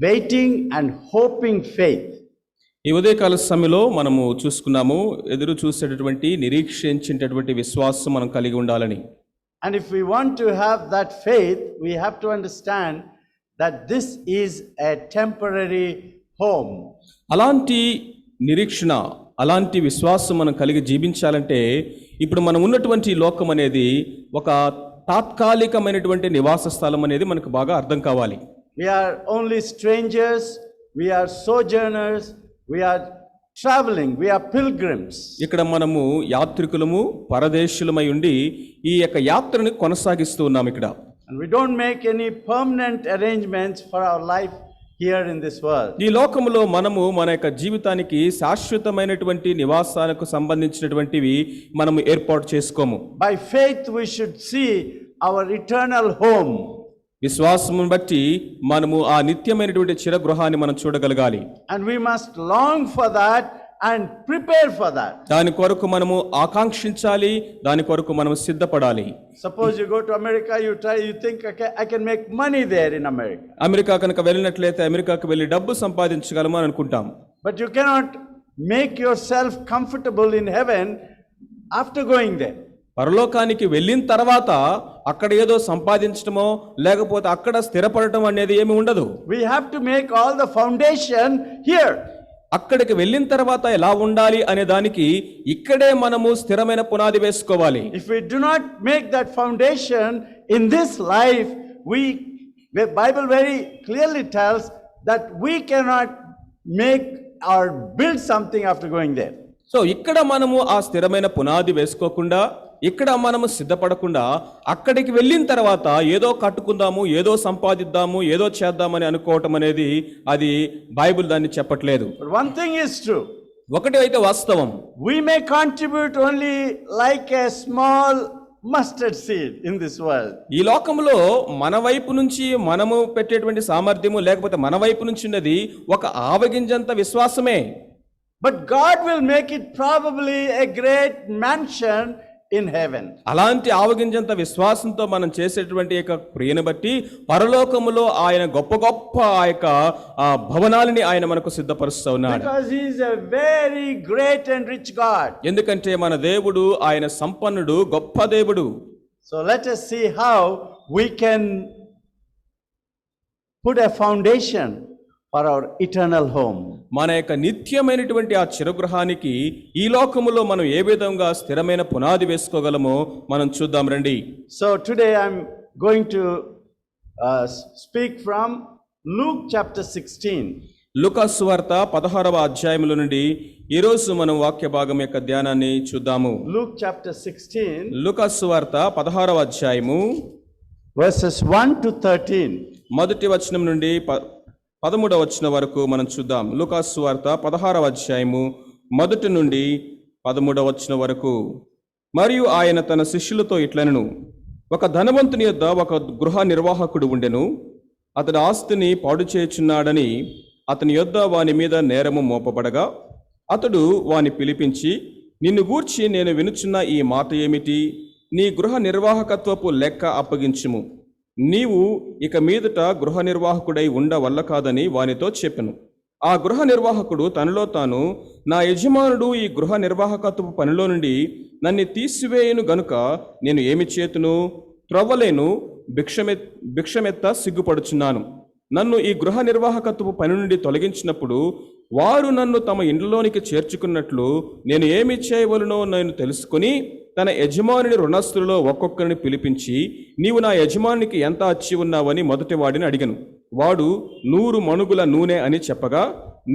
waiting and hoping faith. ఈ ఉదయకాల సమయంలో మనము చూసుకున్నాము, ఎదురు చూసేటటువంటి నిరీక్షించేటటువంటి విశ్వాసం మనం కలిగి ఉండాలని. And if we want to have that faith, we have to understand that this is a temporary home. అలాంటి నిరీక్షణ, అలాంటి విశ్వాసం మనం కలిగి జీవించాలంటే ఇప్పుడు మనం ఉన్నటువంటి లోకం అనేది ఒక తాత్కాలికమైనటువంటి నివాస స్థలం అనేది మనకు బాగా అర్థం కావాలి. We are only strangers, we are sojourners, we are traveling, we are pilgrims. ఇక్కడ మనము యాత్రికులము, పరదేశులమై ఉండి ఈ యొక్క యాత్రను కొనసాగిస్తూ ఉన్నాం ఇక్కడ. And we don't make any permanent arrangements for our life here in this world. ఈ లోకములో మనము మన యొక్క జీవితానికి శాశ్వతమైనటువంటి నివాసాలకు సంబంధించినటువంటివి మనము ఏర్పాటు చేసుకోము. By faith we should see our eternal home. విశ్వాసమును బట్టి మనము ఆ నిత్యమైనటువంటి చిరగృహాన్ని మనం చూడగలగాలి. And we must long for that and prepare for that. దాని కొరకు మనము ఆకాంక్షించాలి, దాని కొరకు మనము సిద్ధపడాలి. Suppose you go to America, you think, okay, I can make money there in America. America కనుక వెళ్ళినట్లయితే అమెరికాకు వెళ్ళి డబ్బు సంపాదించగలము అని అనుకుంటాం. But you cannot make yourself comfortable in heaven after going there. పరలోకానికి వెళ్ళిన తర్వాత అక్కడ ఏదో సంపాదించడమో లేకపోతే అక్కడ స్థిరపడటం అనేది ఏమి ఉండదు. We have to make all the foundation here. అక్కడికి వెళ్ళిన తర్వాత ఎలా ఉండాలి అనే దానికి ఇక్కడే మనము స్థిరమైన పునాది వేసుకోవాలి. If we do not make that foundation in this life, the Bible very clearly tells that we cannot make or build something after going there. So ఇక్కడ మనము ఆ స్థిరమైన పునాది వేసుకోకుండా, ఇక్కడ మనము సిద్ధపడకుండా అక్కడికి వెళ్ళిన తర్వాత ఏదో కట్టుకుందాము, ఏదో సంపాదిద్దాము, ఏదో చేద్దామని అనుకోవటం అనేది అది బైబిల్ దాన్ని చెప్పట్లేదు. But one thing is true. ఒకటి అయితే వాస్తవం, We may contribute only like a small mustard seed in this world. ఈ లోకంలో మన వైపు నుంచి మనము పెట్టేటువంటి సామర్థ్యము లేకపోతే మన వైపు నుంచి ఉన్నది ఒక ఆవగింజంత విశ్వాసమే. But God will make it probably a great mansion in heaven. అలాంటి ఆవగింజంత విశ్వాసంతో మనం చేసేటువంటి యొక్క క్రియను బట్టి పరలోకములో ఆయన గొప్ప గొప్ప ఆ యొక్క భవనాలని ఆయన మనకు సిద్ధపరుస్తూ ఉన్నాడు. Because he is a very great and rich God. ఎందుకంటే మన దేవుడు ఆయన సంపన్నుడు, గొప్ప దేవుడు. So let us see how we can put a foundation for our eternal home. మన యొక్క నిత్యమైనటువంటి ఆ చిరగృహానికి ఈ లోకములో మనం ఏ విధంగా స్థిరమైన పునాది వేసుకోగలమో మనం చూద్దాం రండి. So today I'm going to speak from Luke chapter 16. లూకా సువార్త 16వ అధ్యాయములో నుండి ఈ రోజు మనం వాక్య భాగం యొక్క ధ్యానాన్ని చూద్దాము. Luke chapter 16, లూకా సువార్త 16వ అధ్యాయము verses 1 to 13. మొదటి వచనం నుండి 13వ వచనం వరకు మనం చూద్దాం. లూకా సువార్త 16వ అధ్యాయము మొదటి నుండి 13వ వచనం వరకు. మరియు ఆయన తన శిష్యులతో ఇట్లనెను, ఒక ధనవంతుని యొద్ద ఒక గృహ నిర్వాహకుడు ఉండెను. అతడు ఆస్తిని పాడు చేయుచున్నాడని అతని యొద్ద వాని మీద నేరము మోపబడగా అతడు వాని పిలిపించి, నిన్ను గూర్చి నేను వినుచున్న ఈ మాట ఏమిటి? నీ గృహ నిర్వాహకత్వపు లెక్క అప్పగించుము. నీవు ఇక మీదట గృహ నిర్వాహకుడై ఉండవల్ల కాదని వానితో చెప్పెను. ఆ గృహ నిర్వాహకుడు తనలో తాను, నా యజమానుడు ఈ గృహ నిర్వాహకత్వపు పనిలో నుండి నన్ను తీసివేయను గనుక నేను ఏమి చేతును? త్రవ్వలేను, భిక్షమెత్త సిగ్గుపడుచున్నాను. నన్ను ఈ గృహ నిర్వాహకత్వపు పని నుండి తొలగించినప్పుడు వారు నన్ను తమ ఇండ్లలోనికి చేర్చుకున్నట్లు నేను ఏమి చేయవలనో నేను తెలుసుకుని తన యజమానుని రుణస్థులలో ఒక్కొక్కరిని పిలిపించి, నీవు నా యజమానికి ఎంత అచ్చి ఉన్నావని మొదటి వాడిని అడిగను. వాడు 100 మణుగుల నూనె అని చెప్పగా,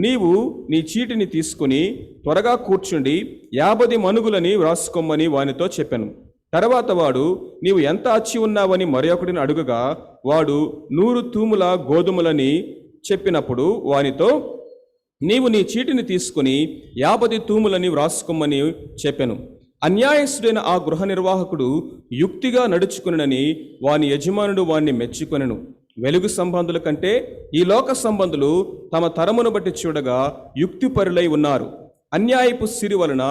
నీవు నీ చీటిని తీసుకుని త్వరగా కూర్చుండి 50 మణుగులని వ్రాసుకోమని వానితో చెప్పాను. తర్వాత వాడు, నీవు ఎంత అచ్చి ఉన్నావని మరొకటిని అడుగగా, వాడు 100 తూముల గోధుమలని చెప్పినప్పుడు వానితో, నీవు నీ చీటిని తీసుకుని 50 తూములని వ్రాసుకోమని చెప్పాను. అన్యాయస్తుడైన ఆ గృహ నిర్వాహకుడు యుక్తిగా నడుచుకునని వాని యజమానుడు వాణ్ణి మెచ్చుకొనెను. వెలుగు సంబంధుల కంటే ఈ లోక సంబంధులు తమ తరమును బట్టి చూడగా యుక్తిపరులై ఉన్నారు. అన్యాయపు సిరి వలన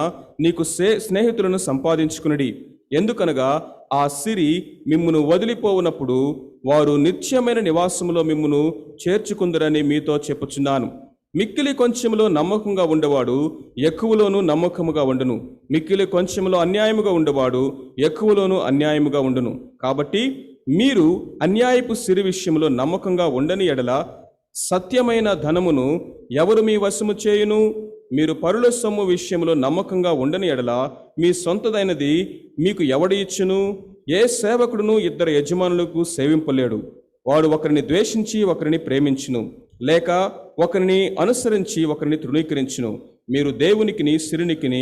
నీకు స్నేహితులను సంపాదించుకునడి. ఎందుకనగా ఆ సిరి మిమ్మును వదిలిపోవునప్పుడు వారు నిత్యమైన నివాసములో మిమ్మును చేర్చుకుందరని మీతో చెప్పుచున్నాను. మిక్కిలి కొంచెములో నమ్మకంగా ఉండేవాడు ఎక్కువలోనూ నమ్మకముగా ఉండును. మిక్కిలి కొంచెములో అన్యాయముగా ఉండేవాడు ఎక్కువలోనూ అన్యాయముగా ఉండును. కాబట్టి మీరు అన్యాయపు సిరి విషయంలో నమ్మకంగా ఉండని ఎడల సత్యమైన ధనమును ఎవరు మీ వశము చేయును? మీరు పరుల సొమ్ము విషయంలో నమ్మకంగా ఉండని ఎడల మీ సొంతదైనది మీకు ఎవడు ఇచ్చును? ఏ సేవకుడును ఇద్దరు యజమానులకు సేవింపలేడు. వాడు ఒకరిని ద్వేషించి ఒకరిని ప్రేమించును, లేక ఒకరిని అనుసరించి ఒకరిని తృణీకరించును. మీరు దేవునికిని సిరినికిని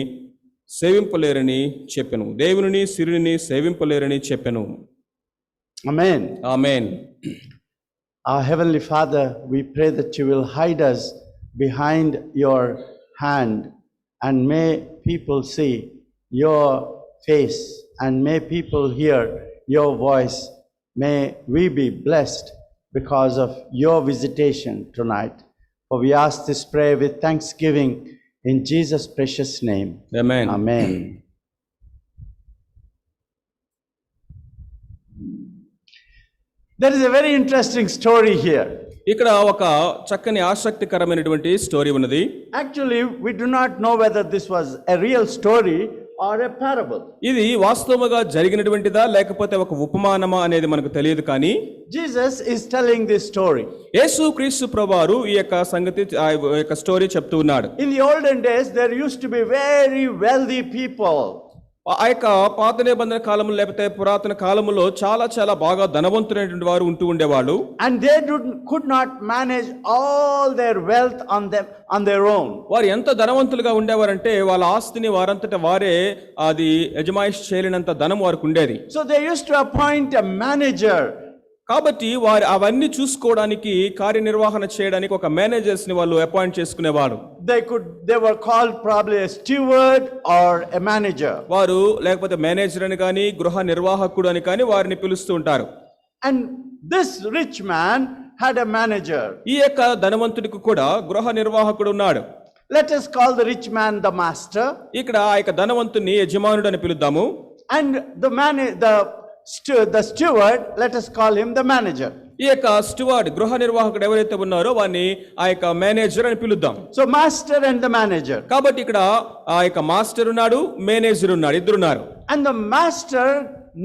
సేవింపలేరని చెప్పెను. దేవునిని సిరిని సేవింపలేరని చెప్పెను. Amen. Amen. Our Heavenly Father, we pray that you will hide us behind your hand, and may people see your face, and may people hear your voice. May we be blessed because of your visitation tonight. For we ask this prayer with thanksgiving in Jesus' precious name. Amen. Amen. There is a very interesting story here. ఇక్కడ ఒక చక్కని ఆసక్తికరమైనటువంటి story ఉన్నది. Actually, we do not know whether this was a real story or a parable. ఇది వాస్తవముగా జరిగినటువంటిదా లేకపోతే ఒక ఉపమానమా అనేది మనకు తెలియదు. కానీ Jesus is telling this story. యేసు క్రీస్తు ప్రభువారు ఈ యొక్క సంగతి ఆ యొక్క స్టోరీ చెప్తూ ఉన్నాడు. In the olden days, there used to be very wealthy people. ఆ యొక్క పాత నిబంధన కాలంలో లేకపోతే పురాతన కాలంలో చాలా చాలా బాగా ధనవంతులైనటువంటి వారు ఉంటూ ఉండేవాళ్ళు. And they could not manage all their wealth on their own. వారు ఎంత ధనవంతులుగా ఉండేవారంటే వాళ్ళ ఆస్తిని వారంతట వారే అది యజమాయిషి చేయలేనంత ధనం వారికి ఉండేది. So they used to appoint a manager. కాబట్టి వారు అవన్నీ చూసుకోవడానికి కార్యనిర్వహణ చేయడానికి ఒక మేనేజర్స్ ని వాళ్ళు అపాయింట్ చేసుకునేవారు. They were called probably a steward or a manager. వారు లేకపోతే మేనేజర్ అని కానీ గృహ నిర్వాహకుడు అని కానీ వారిని పిలుస్తూ ఉంటారు. And this rich man had a manager. ఈ యొక్క ధనవంతుడికి కూడా గృహ నిర్వాహకుడు ఉన్నాడు. Let us call the rich man the master. ఇక్కడ ఆ యొక్క ధనవంతుని యజమానుడు అని పిలుద్దాము. And the steward, let us call him the manager. ఈ యొక్క స్టూవర్డ్ గృహ నిర్వాహకుడు ఎవరైతే ఉన్నారో వారిని ఆ యొక్క మేనేజర్ అని పిలుద్దాం. So master and the manager. కాబట్టి ఇక్కడ ఆ యొక్క మాస్టర్ ఉన్నాడు, మేనేజర్ ఉన్నాడు, ఇద్దరున్నారు. And the master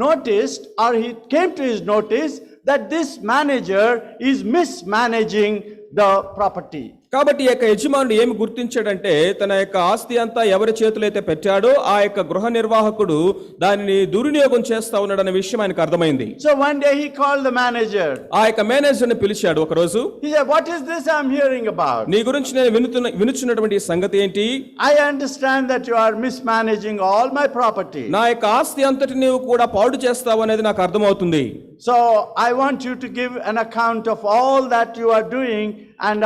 noticed, or he came to his notice, that this manager is mismanaging the property. కాబట్టి ఈ యొక్క యజమానుడు ఏమి గుర్తించాడంటే తన యొక్క ఆస్తి అంతా ఎవరి చేతులు అయితే పెట్టాడో ఆ యొక్క గృహ నిర్వాహకుడు దానిని దుర్వినియోగం చేస్తా ఉన్నాడన్న విషయం ఆయనకు అర్థమైంది. So one day he called the manager. ఆ యొక్క మేనేజర్ ని పిలిచాడు ఒక రోజు. He said, "What is this I am hearing about? నీ గురించి నేను వినుచున్నటువంటి సంగతి ఏంటి? I understand that you are mismanaging all my property. నా యొక్క ఆస్తి అంతటి నీవు కూడా పాడు చేస్తావు అనేది నాకు అర్థమవుతుంది. So I want you to give an account of all that you are doing, and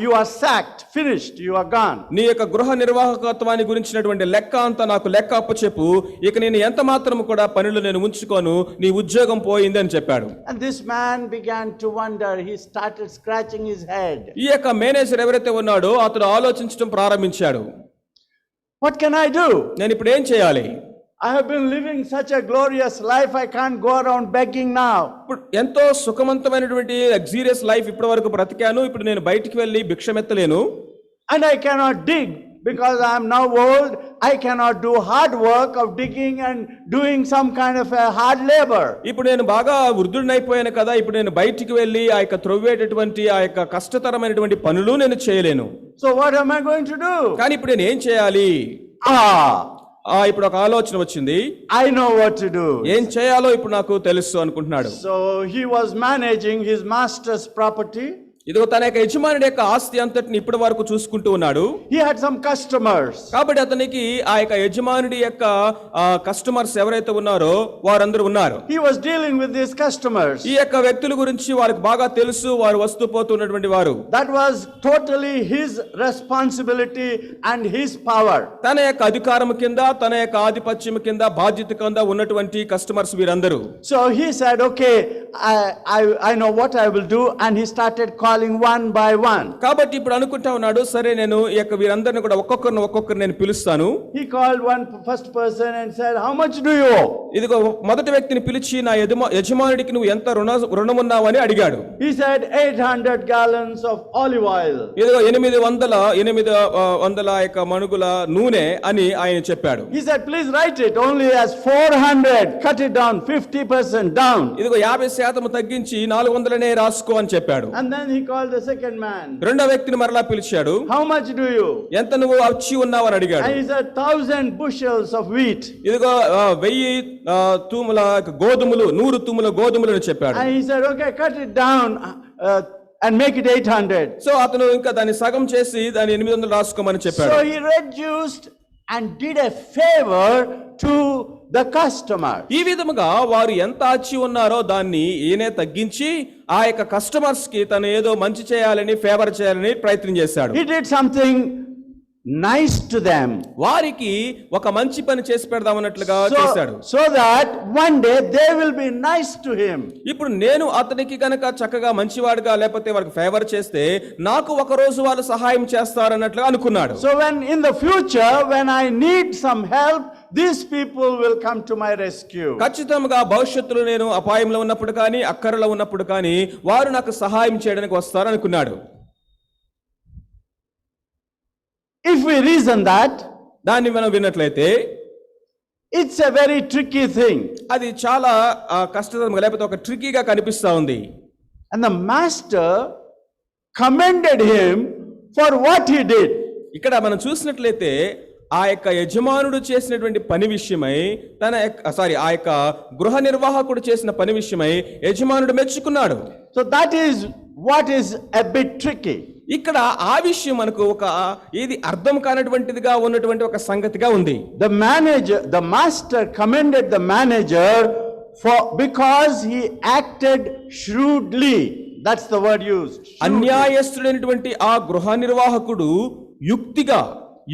you are sacked, finished, you are gone." నీ యొక్క గృహ నిర్వాహకత్వాన్ని గురించినటువంటి లెక్క అంతా నాకు లెక్క అప్పచెప్పు, ఇక నేను ఎంత మాత్రం కూడా పనులు నేను ఉంచుకోను, నీ ఉద్యోగం పోయింది అని చెప్పాడు. And this man began to wonder. He started scratching his head. ఈ యొక్క మేనేజర్ ఎవరైతే ఉన్నాడో అతడు ఆలోచించడం ప్రారంభించాడు. What can I do? నేను ఇప్పుడు ఏం చేయాలి? I have been living such a glorious life. I can't go around begging now. ఇప్పుడు ఎంతో సుఖవంతమైనటువంటి లగ్జూరియస్ లైఫ్ ఇప్పటి వరకు బ్రతికాను, ఇప్పుడు నేను బయటికి వెళ్ళి భిక్షమెత్తలేను. And I cannot dig because I am now old. I cannot do hard work of digging and doing some kind of a hard labor. ఇప్పుడు నేను బాగా వృద్ధుడినైపోయాను కదా, ఇప్పుడు నేను బయటికి వెళ్ళి ఆ యొక్క త్రవ్వేటటువంటి ఆ యొక్క కష్టతరమైనటువంటి పనులు నేను చేయలేను. So what am I going to do? కానీ ఇప్పుడు నేను ఏం చేయాలి? ఇప్పుడు ఒక ఆలోచన వచ్చింది. I know what to do. ఏం చేయాలో ఇప్పుడు నాకు తెలుసు అనుకుంటున్నాడు. So he was managing his master's property. ఇదిగో తన యొక్క యజమానుడి యొక్క ఆస్తి అంతటిని ఇప్పటి వరకు చూసుకుంటూ ఉన్నాడు. He had some customers. కాబట్టి అతనికి ఆ యొక్క యజమానుడి యొక్క కస్టమర్స్ ఎవరైతే ఉన్నారో వారందరూ ఉన్నారు. He was dealing with these customers. ఈ యొక్క వ్యక్తుల గురించి వారికి బాగా తెలుసు, వారు వస్తూ పోతున్నటువంటి వారు. That was totally his responsibility and his power. తన యొక్క అధికారం కింద, తన యొక్క ఆధిపత్యం కింద, బాధ్యత కింద ఉన్నటువంటి కస్టమర్స్ వీరందరూ. So he said, "Okay, I know what I will do," and he started calling calling one by one. కాబట్టి ఇప్పుడు అనుకుంటా ఉన్నాడు, సరే నేను ఈ యొక్క వీరందరిని కూడా ఒక్కొక్కరిని నేను పిలుస్తాను. He called first person and said, how much do you owe? ఇదిగో మొదటి వ్యక్తిని పిలిచి నా యజమానుడికి నువ్వు ఎంత రుణమున్నావు అని అడిగాడు. He said 800 gallons of olive oil. ఇదిగో 800 యొక్క మణుగుల నూనె అని ఆయన చెప్పాడు. He said, please write it only as 400, cut it down 50% down. ఇదిగో 50% తగ్గించి 400నే రాసుకో అని చెప్పాడు. And then he called the second man. రెండో వ్యక్తిని మరలా పిలిచాడు. How much do you? ఎంత నువ్వు అచ్చి ఉన్నావు అని అడిగాడు. And he said 1000 bushels of wheat. ఇదిగో 1000 తూముల గోధుమలు, 100 తూముల గోధుమలు అని చెప్పాడు. And he said, okay, cut it down and make it 800. So అతను ఇంకా దాన్ని సగం చేసి దాన్ని 800 రాసుకోమని చెప్పాడు. So he reduced and did a favor to the customer. ఈ విధముగా వారు ఎంత అచ్చి ఉన్నారో దాన్ని ఈయనే తగ్గించి ఆ యొక్క కస్టమర్స్ కి తను ఏదో మంచి చేయాలని, ఫేవర్ చేయాలని ప్రయత్నం చేశాడు. He did something nice to them. వారికి ఒక మంచి పని చేసి పెడదామన్నట్లుగా చేశాడు. So that one day they will be nice to him. ఇప్పుడు నేను అతనికి కనుక చక్కగా మంచివాడుగా లేకపోతే వారికి ఫేవర్ చేస్తే నాకు ఒక రోజు వాళ్ళు సహాయం చేస్తారన్నట్లుగా అనుకున్నాడు. So when in the future when I need some help, these people will come to my rescue. ఖచ్చితంగా భవిష్యత్తులో నేను అపాయంలో ఉన్నప్పుడు కానీ, అక్కరలో ఉన్నప్పుడు కానీ వారు నాకు సహాయం చేయడానికి వస్తారనుకున్నాడు. If we reason that, దాన్ని మనం విన్నట్లయితే it's a very tricky thing. అది చాలా కష్టతరంగా లేకపోతే ఒక ట్రికీగా కనిపిస్తా ఉంది. And the master commended him for what he did. ఇక్కడ మనం చూసినట్లయితే ఆ యొక్క యజమానుడు చేసినటువంటి పని విషయమై ఆ యొక్క గృహ నిర్వాహకుడు చేసిన పని విషయమై యజమానుడు మెచ్చుకున్నాడు. So that is what is a bit tricky. ఇక్కడ ఆ విషయం మనకు ఒక ఇది అర్థం కానటువంటిదిగా ఉన్నటువంటి ఒక సంగతిగా ఉంది. The master commended the manager because he acted shrewdly. That's the word used. అన్యాయస్తుడైనటువంటి ఆ గృహ నిర్వాహకుడు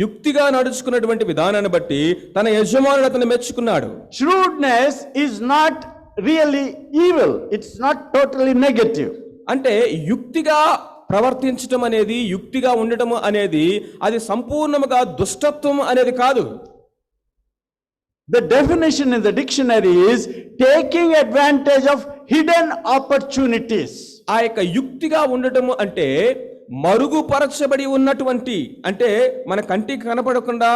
యుక్తిగా నడుచుకున్నటువంటి విధానాన్ని బట్టి తన యజమానుడు అతను మెచ్చుకున్నాడు. Shrewdness is not really evil. It's not totally negative. అంటే యుక్తిగా ప్రవర్తించటం అనేది, యుక్తిగా ఉండటం అనేది అది సంపూర్ణముగా దుష్టత్వం అనేది కాదు. The definition in the dictionary is taking advantage of hidden opportunities. ఆ యొక్క యుక్తిగా ఉండటము అంటే మరుగుపరచబడి ఉన్నటువంటి, అంటే మన కంటికి కనపడకుండా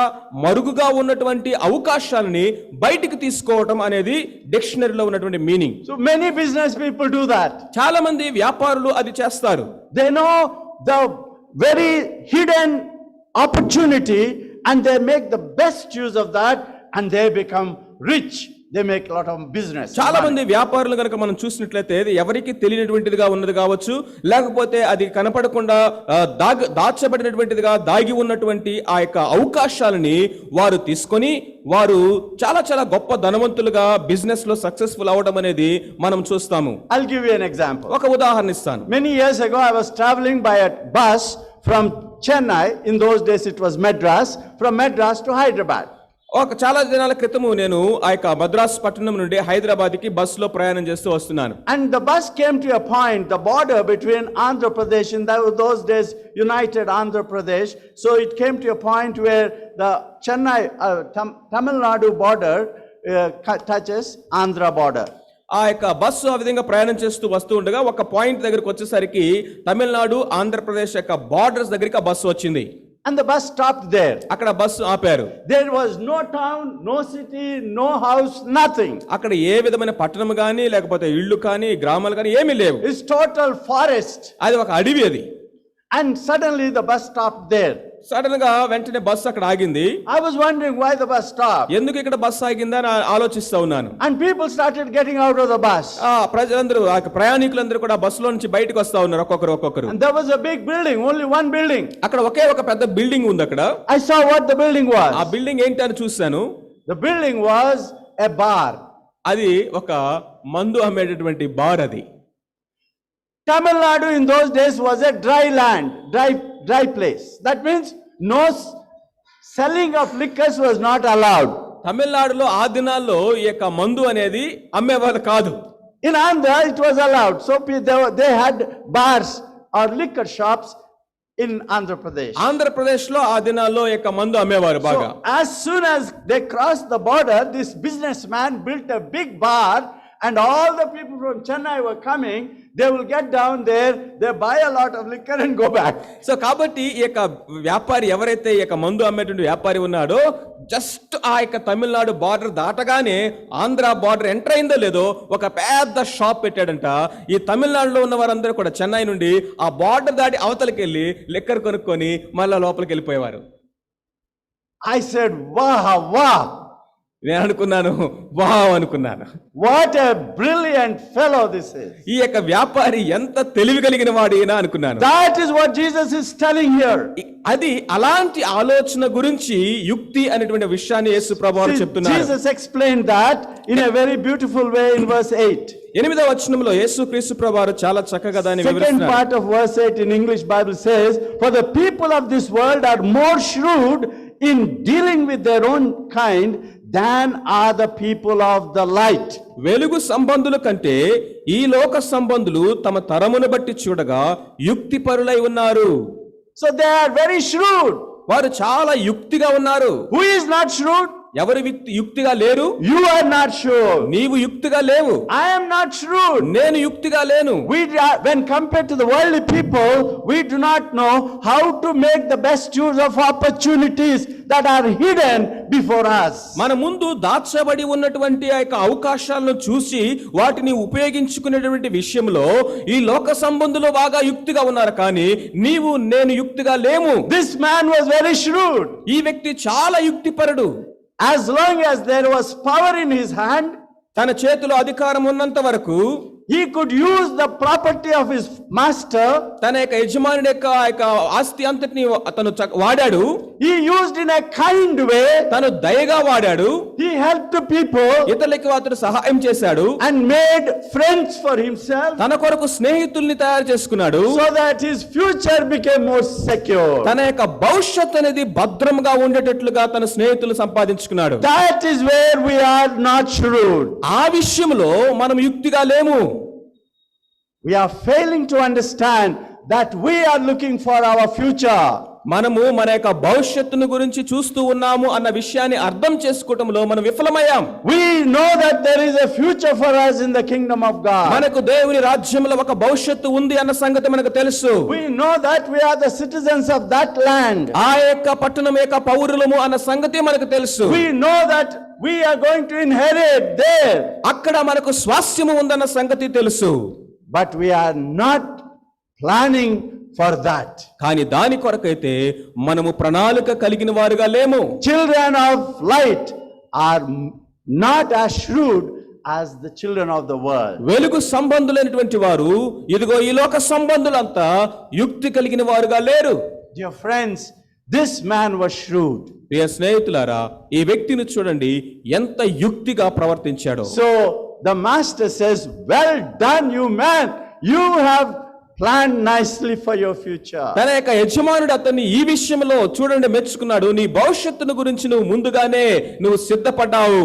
మరుగుగా ఉన్నటువంటి అవకాశాలని బయటికి తీసుకోవటం అనేది డిక్షనరీలో ఉన్నటువంటి meaning. So many business people do that. చాలా మంది వ్యాపారులు అది చేస్తారు. They know the very hidden opportunity and they make the best use of that and they become rich. They make a lot of business. చాలా మంది వ్యాపారులు కనుక మనం చూసినట్లయితే ఎవరికి తెలియనటువంటిదిగా ఉన్నది కావచ్చు, లేకపోతే అది కనపడకుండా దాచబడినటువంటిదిగా దాగి ఉన్నటువంటి ఆ యొక్క అవకాశాలని వారు తీసుకొని వారు చాలా చాలా గొప్ప ధనవంతులుగా బిజినెస్ లో సక్సెస్ఫుల్ అవడం అనేది మనం చూస్తాము. I'll give you an example. ఒక ఉదాహరణ ఇస్తాను. Many years ago I was traveling by a bus from Chennai. In those days it was Madras. From Madras to Hyderabad. చాలా దినాల క్రితము నేను ఆ యొక్క మద్రాస్ పట్టణం నుండి హైదరాబాద్కి బస్సులో ప్రయాణం చేస్తూ వస్తున్నాను. And the bus came to a point, the border between Andhra Pradesh, in those days United Andhra Pradesh, so it came to a point where the Chennai Tamil Nadu border touches Andhra border. ఆ యొక్క bus ఆ విధంగా ప్రయాణం చేస్తూ వస్తూ ఉండగా ఒక point దగ్గరికి వచ్చేసరికి తమిళనాడు ఆంధ్రప్రదేశ్ యొక్క బార్డర్స్ దగ్గరికి ఆ బస్సు వచ్చింది. And the bus stopped there. అక్కడ బస్సు ఆపారు. There was no town, no city, no house, nothing. అక్కడ ఏ విధమైన పట్టణం గానీ లేకపోతే ఇళ్ళు కానీ గ్రామాలు కానీ ఏమీ లేవు. It's total forest. అది ఒక అడవి అది. And suddenly the bus stopped there. Sudden గా వెంటనే బస్సు అక్కడ ఆగింది. I was wondering why the bus stopped. ఎందుకు ఇక్కడ బస్సు ఆగిందా అని ఆలోచిస్తా ఉన్నాను. And people started getting out of the bus. ప్రజలందరూ ప్రయాణికులందరూ కూడా బస్సులో నుంచి బయటకు వస్తా ఉన్నారు ఒక్కొక్కరు. And there was a big building, only one building. అక్కడ ఒకే ఒక పెద్ద బిల్డింగ్ ఉంది అక్కడ. I saw what the building was. ఆ బిల్డింగ్ ఏంటి అని చూశాను. The building was a bar. అది ఒక మందు అమ్మేటటువంటి బార్ అది. Tamil Nadu in those days was a dry land, dry place. That means no selling of liquors was not allowed. తమిళనాడులో ఆ దినాల్లో ఈ యొక్క మందు అనేది అమ్మేవారు కాదు. In Andhra it was allowed. So they had bars or liquor shops in Andhra Pradesh. Andhra Pradesh లో ఆ దినాల్లో ఈ యొక్క మందు అమ్మేవారు బాగా. So as soon as they crossed the border, this businessman built a big bar, and all the people from Chennai were coming. They will get down there, they buy a lot of liquor and go back. So కాబట్టి ఈ యొక్క వ్యాపారి ఎవరైతే ఈ యొక్క మందు అమ్మేటువంటి వ్యాపారి ఉన్నాడో, జస్ట్ ఆ యొక్క తమిళనాడు బార్డర్ దాటగానే ఆంధ్ర బార్డర్ ఎంటర్ అయిందో లేదో ఒక పెద్ద షాప్ పెట్టాడంట. ఈ తమిళనాడులో ఉన్న వారందరూ కూడా చెన్నై నుండి ఆ బార్డర్ దాటి అవతలకి వెళ్ళి లిక్కర్ కొనుక్కొని మళ్ళా లోపలికి వెళ్ళిపోయేవారు. I said, wow, wow. నేను అనుకున్నాను, వావ్ అనుకున్నాను. What a brilliant fellow this is. ఈ యొక్క వ్యాపారి ఎంత తెలివి కలిగిన వాడేనా అనుకున్నాను. That is what Jesus is telling here. అది అలాంటి ఆలోచన గురించి యుక్తి అనేటువంటి విషయాన్ని యేసు ప్రభువు చెప్తున్నారు. Jesus explained that in a very beautiful way in verse 8. 8వ వచనంలో యేసుక్రీస్తు ప్రభువు చాలా చక్కగా దాన్ని Second వివరిస్తున్నారు. part of verse 8 in English Bible says, for the people of this world are more shrewd in dealing with their own kind than are the people of the light. వెలుగు సంబంధుల కంటే ఈ లోక సంబంధులు తమ తరమును బట్టి చూడగా యుక్తిపరులై ఉన్నారు. So they are very shrewd. వారు చాలా యుక్తిగా ఉన్నారు. Who is not shrewd? ఎవరు యుక్తిగా లేరు? You are not shrewd. నీవు యుక్తిగా లేవు. I am not shrewd. నేను యుక్తిగా లేను. When compared to the worldly people, we do not know how to make the best use of opportunities that are hidden before us. మన ముందు దాచబడి ఉన్నటువంటి ఆ యొక్క అవకాశాలను చూసి వాటిని ఉపయోగించుకునేటువంటి విషయంలో ఈ లోక సంబంధులు బాగా యుక్తిగా ఉన్నారు, కానీ నీవు నేను యుక్తిగా లేము. This man was very shrewd. ఈ వ్యక్తి చాలా యుక్తిపరుడు. As long as there was power in his hand, తన చేతిలో అధికారం ఉన్నంత వరకు he could use the property of his master. తన యొక్క యజమానుడి యొక్క ఆస్తి అంతటిని అతను వాడాడు. He used in a kind way. తను దయగా వాడాడు. He helped the people ఇతరులకు అతను సహాయం చేశాడు. and made friends for himself, తన కొరకు స్నేహితుల్ని తయారు చేసుకున్నాడు. so that his future became more secure. తన యొక్క భవిష్యత్తు అనేది భద్రంగా ఉండేటట్లుగా తన స్నేహితులు సంపాదించుకున్నాడు. That is where we are not shrewd. ఆ విషయంలో మనం యుక్తిగా లేము. We are failing to understand that we are looking for our future. మనము మన యొక్క భవిష్యత్తును గురించి చూస్తూ ఉన్నాము అన్న విషయాన్ని అర్థం చేసుకోవటంలో మనం విఫలమయ్యాం. We know that there is a future for us in the kingdom of God. మనకు దేవుని రాజ్యంలో ఒక భవిష్యత్తు ఉంది అన్న సంగతి మనకు తెలుసు. We know that we are the citizens of that land. ఆ యొక్క పట్టణం యొక్క పౌరులము అన్న సంగతి మనకు తెలుసు. We know that we are going to inherit there. అక్కడ మనకు స్వాస్థ్యము ఉందన్న సంగతి తెలుసు. But we are not planning for that. కానీ దాని కొరకైతే మనము ప్రణాళిక కలిగిన వారుగా లేము. Children of light are not as shrewd as the children of the world. వెలుగు సంబంధులైనటువంటి వారు ఇదిగో ఈ లోక సంబంధులంతా యుక్తి కలిగిన వారుగా లేరు. Dear friends, this man was shrewd. ప్రియ స్నేహితులారా, ఈ వ్యక్తిని చూడండి ఎంత యుక్తిగా ప్రవర్తించాడో. So the master says, well done, you man, you have planned nicely for your future. తన యొక్క యజమానుడు అతన్ని ఈ విషయంలో చూడండి మెచ్చుకున్నాడు. నీ భవిష్యత్తును గురించి నువ్వు ముందుగానే నువ్వు సిద్ధపడ్డావు.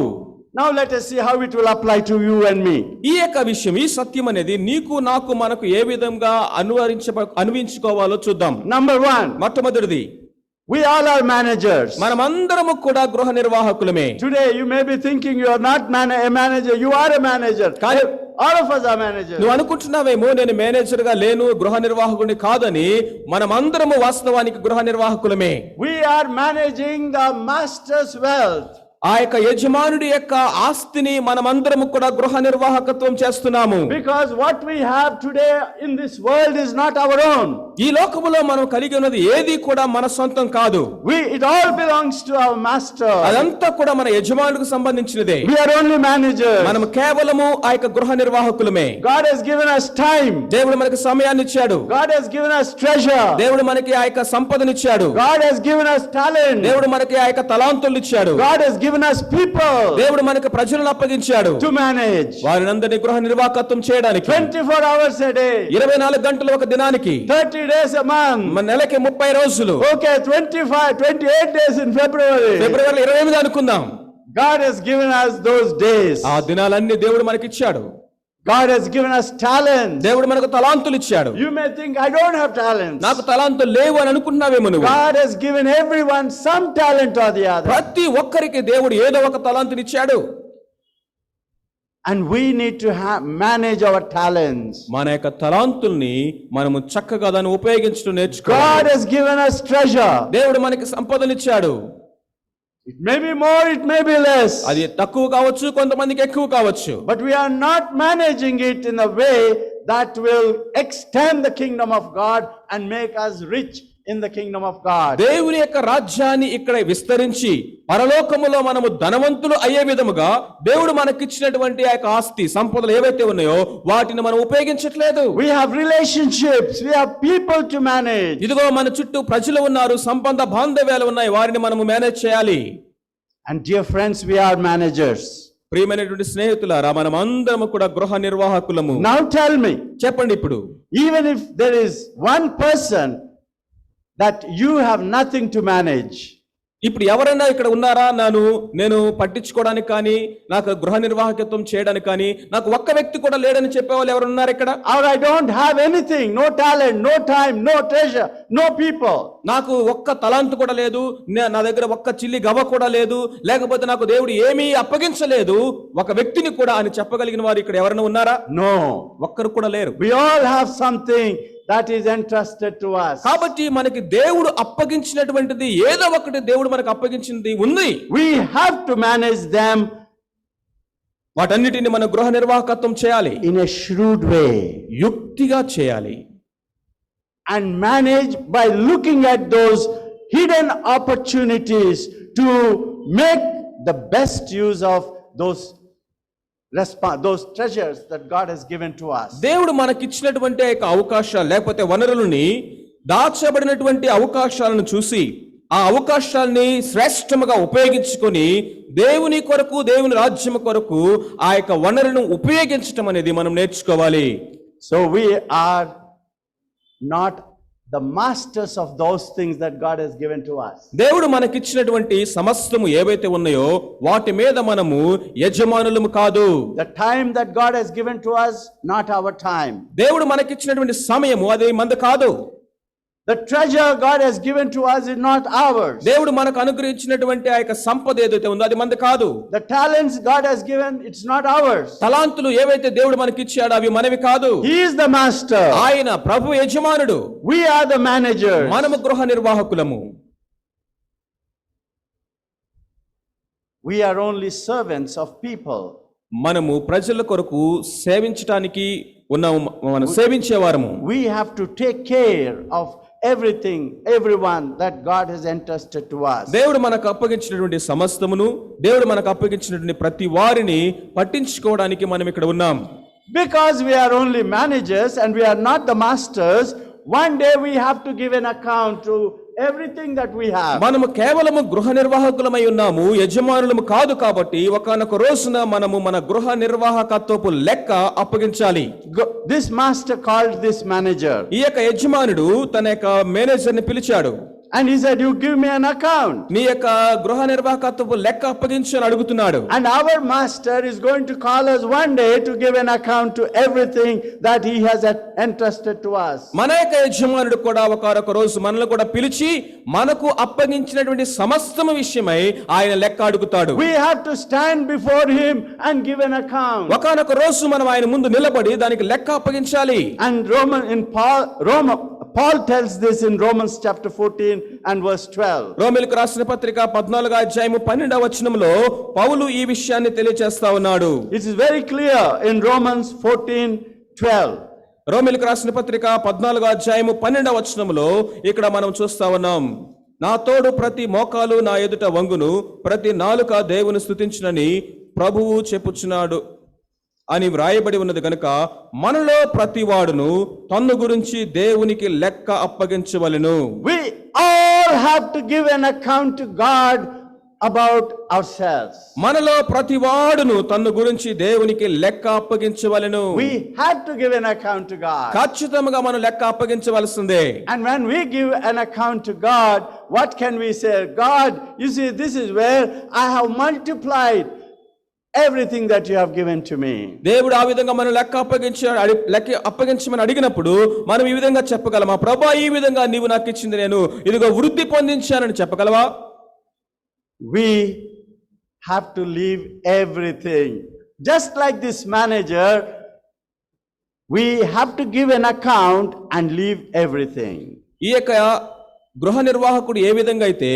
Now let us see how it will apply to you and me. ఈ యొక్క విషయం, ఈ సత్యం అనేది నీకు నాకు మనకు ఏ విధంగా అన్వయించుకోవాలో చూద్దాం. Number one, మొట్టమొదటిది, we all are managers. మనమందరము కూడా గృహ నిర్వాహకులమే. Today you may be thinking you are not a manager, you are a manager. All of us are managers. నువ్వు అనుకుంటున్నావేమో నేను మేనేజర్ గా లేను, గృహ నిర్వాహకుడిని కాదని. మనమందరము వాస్తవానికి గృహ నిర్వాహకులమే. We are managing the master's wealth. ఆ యొక్క యజమానుడి యొక్క ఆస్తిని మనమందరము కూడా గృహ నిర్వాహకత్వం చేస్తున్నాము. Because what we have today in this world is not our own. ఈ లోకములో మనం కలిగి ఉన్నది ఏది కూడా మన సొంతం కాదు. It all belongs to our master. అదంతా కూడా మన యజమానుడికి సంబంధించినదే. We are only managers. మనం కేవలము ఆ యొక్క గృహ నిర్వాహకులమే. God has given us time. దేవుడు మనకి సమయాన్ని ఇచ్చాడు. God has given us treasure. దేవుడు మనకి ఆ యొక్క సంపదనిచ్చాడు. God has given us talent. దేవుడు మనకి ఆ యొక్క తలాంతులు ఇచ్చాడు. God has given us people. దేవుడు మనకి ప్రజలను అప్పగించాడు to manage. వారినందరినీ గృహ నిర్వాహకత్వం చేయడానికి. 24 hours a day. 24 గంటలు ఒక దినానికి. 30 days a month. మన నెలకి 30 రోజులు. Okay, 28 days in February. ఫిబ్రవరి 28 అనుకుందాం. God has given us those days. ఆ దినాలన్నీ దేవుడు మనకి ఇచ్చాడు. God has given us talents. దేవుడు మనకు తలాంతులు ఇచ్చాడు. You may think, I don't have talents. నాకు తలాంతులు లేవు అని అనుకుంటున్నావేమో నువ్వు. God has given everyone some talent or the other. ప్రతి ఒక్కరికి దేవుడు ఏదో ఒక తలాంతుని ఇచ్చాడు. And we need to manage our talents. మన యొక్క తలాంతుల్ని మనము చక్కగా దాన్ని ఉపయోగించడం నేర్చుకోవాలి. God has given us treasure. దేవుడు మనకి సంపదనిచ్చాడు. It may be more, it may be less. అది తక్కువ కావచ్చు, కొంతమందికి ఎక్కువ కావచ్చు. But we are not managing it in a way that will extend the kingdom of God and make us rich in the kingdom of God. దేవుని యొక్క రాజ్యాన్ని ఇక్కడ విస్తరించి పరలోకములో మనము ధనవంతులు అయ్యే విధముగా దేవుడు మనకిచ్చినటువంటి ఆ యొక్క ఆస్తి సంపదలు ఏవైతే ఉన్నాయో వాటిని మనం ఉపయోగించట్లేదు. We have relationships, we have people to manage. ఇదిగో మన చుట్టూ ప్రజలు ఉన్నారు, సంబంధ బాంధవ్యాలు ఉన్నాయి, వారిని మనము మేనేజ్ చేయాలి. And dear friends, we are managers. ప్రియమైనటువంటి స్నేహితులారా, మనం అందరం కూడా గృహ నిర్వాహకులము. Now tell me, చెప్పండి ఇప్పుడు, even if there is one person that you have nothing to manage, ఇప్పుడు ఎవరైనా ఇక్కడ ఉన్నారా నేను పట్టించుకోవడానికి కానీ నాకు గృహ నిర్వాహకత్వం చేయడానికి కానీ నాకు ఒక్క వ్యక్తి కూడా లేడని చెప్పేవాళ్ళు ఎవరు ఉన్నారు ఇక్కడ? or I don't have anything, no talent, no time, no treasure, no people. నాకు ఒక్క తలాంతు కూడా లేదు, నా దగ్గర ఒక్క చిల్లి గవ్వ కూడా లేదు, లేకపోతే నాకు దేవుడు ఏమీ అప్పగించలేదు, ఒక వ్యక్తిని కూడా అని చెప్పగలిగిన వారు ఇక్కడ ఎవరైనా ఉన్నారా? No, ఒక్కరు కూడా లేరు. we all have something that is entrusted to us. కాబట్టి మనకి దేవుడు అప్పగించినటువంటిది ఏదో ఒకటి దేవుడు మనకు అప్పగించింది ఉంది. We have to manage them వాటన్నిటిని మనం గృహ నిర్వాహకత్వం చేయాలి, in a shrewd way, యుక్తిగా చేయాలి. and manage by looking at those hidden opportunities to make the best use of those treasures that God has given to us. దేవుడు మనకిచ్చినటువంటి యొక్క అవకాశాలు లేకపోతే వనరులని, దాచబడినటువంటి అవకాశాలను చూసి ఆ అవకాశాలని శ్రేష్టముగా ఉపయోగించుకొని దేవుని కొరకు, దేవుని రాజ్యం కొరకు ఆ యొక్క వనరులను ఉపయోగించటం అనేది మనం నేర్చుకోవాలి. So we are not the masters of those things that God has given to us. దేవుడు మనకిచ్చినటువంటి సమస్తము ఏవైతే ఉన్నాయో వాటి మీద మనము యజమానులము కాదు. The time that God has given to us, not our time. దేవుడు మనకిచ్చినటువంటి సమయము అది మనది కాదు. The treasure God has given to us is not ours. దేవుడు మనకు అనుగ్రహించినటువంటి ఆ యొక్క సంపద ఏదైతే ఉందో అది మనది కాదు. The talents God has given, it's not ours. తలాంతులు ఏవైతే దేవుడు మనకి ఇచ్చాడో అవి మనవి కాదు. He is the master. ఆయన ప్రభు యజమానుడు. We are the managers. మనము గృహ నిర్వాహకులము. We are only servants of people. మనము ప్రజల కొరకు సేవించడానికి ఉన్నాము, మనం సేవించేవారము. We have to take care of everything, everyone that God has entrusted to us. దేవుడు మనకు అప్పగించినటువంటి సమస్తమును, దేవుడు మనకు అప్పగించినటువంటి ప్రతి వారిని పట్టించుకోవడానికి మనం ఇక్కడ ఉన్నాం. Because we are only managers and we are not the masters, one day we have to give an account to everything that we have. మనము కేవలము గృహ నిర్వాహకులమై ఉన్నాము, యజమానులము కాదు. కాబట్టి ఒకానొక రోజున మనము మన గృహ నిర్వాహకత్వపు లెక్క అప్పగించాలి. This master called this manager. ఈ యొక్క యజమానుడు తన యొక్క మేనేజర్ని పిలిచాడు. And he said, you give me an account. నీ యొక్క గృహ నిర్వాహకత్వపు లెక్క అప్పగించు అని అడుగుతున్నాడు. And our master is going to call us one day to give an account to everything that he has entrusted to us. మన యొక్క యజమానుడు కూడా ఒకనొక రోజు మనల్ని కూడా పిలిచి మనకు అప్పగించినటువంటి సమస్త విషయమై ఆయన లెక్క అడుగుతాడు. We have to stand before him and give an account. ఒకనొక రోజు మనం ఆయన ముందు నిలబడి దానికి లెక్క అప్పగించాలి. And Paul tells this in Romans chapter 14 and verse 12. రోమీయులకు రాసిన పత్రిక 14వ అధ్యాయము 12వ వచనములో పౌలు ఈ విషయాన్ని తెలియజేస్తా ఉన్నాడు. It is very clear in Romans 14:12. రోమీయులకు రాసిన పత్రిక 14వ అధ్యాయము 12వ వచనములో ఇక్కడ మనం చూస్తా ఉన్నాం. నా తోడు ప్రతి మోకాలు నా ఎదుట వంగును, ప్రతి నాలుక దేవుని స్తుతించునని ప్రభువు చెప్పుచున్నాడు అని వ్రాయబడి ఉన్నది కనుక మనలో ప్రతి వాడును తన్ను గురించి దేవునికి లెక్క అప్పగించవలెను. We all have to give an account to God about ourselves. మనలో ప్రతి వాడును తన్ను గురించి దేవునికి లెక్క అప్పగించవలెను. We have to give an account to God. ఖచ్చితంగా మనం లెక్క అప్పగించవలసిందే. And when we give an account to God, what can we say? God, you see, this is where I have multiplied everything that you have given to me. దేవుడు ఆ విధంగా మనం లెక్క అప్పగించమని అడిగినప్పుడు మనం ఈ విధంగా చెప్పగలమా? ప్రభువా, ఈ విధంగా నీవు నాకు ఇచ్చింది నేను ఇదిగో వృద్ధి పొందించానని చెప్పగలవా? We have to leave everything. Just like this manager, we have to give an account and leave everything. ఈ యొక్క గృహ నిర్వాహకుడు ఏ విధంగా అయితే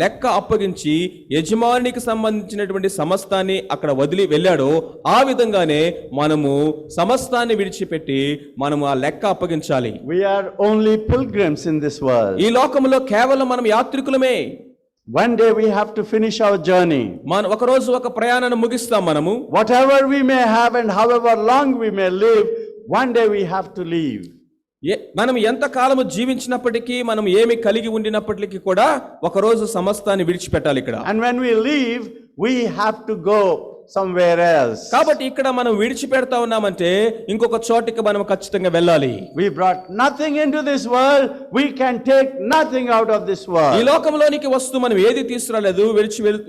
లెక్క అప్పగించి యజమానికి సంబంధించినటువంటి సమస్తాన్ని అక్కడ వదిలి వెళ్ళాడో ఆ విధంగానే మనము సమస్తాన్ని విడిచిపెట్టి మనము ఆ లెక్క అప్పగించాలి. We are only pilgrims in this world. ఈ లోకంలో కేవలం మనం యాత్రికులమే. One day we have to finish our journey. ఒక రోజు ఒక ప్రయాణాన్ని ముగిస్తాం మనము. Whatever we may have and however long we may live, one day we have to leave. మనం ఎంత కాలము జీవించినప్పటికీ మనం ఏమి కలిగి ఉండినప్పటికీ కూడా ఒక రోజు సమస్తాన్ని విడిచిపెట్టాలి ఇక్కడ. And when we leave, we have to go somewhere else. కాబట్టి ఇక్కడ మనం విడిచిపెడతా ఉన్నామంటే ఇంకొక చోటికి మనం ఖచ్చితంగా వెళ్ళాలి. We brought nothing into this world, we can take nothing out of this world. ఈ లోకంలోనికి వస్తూ మనం ఏది తీసుకురాలేదు,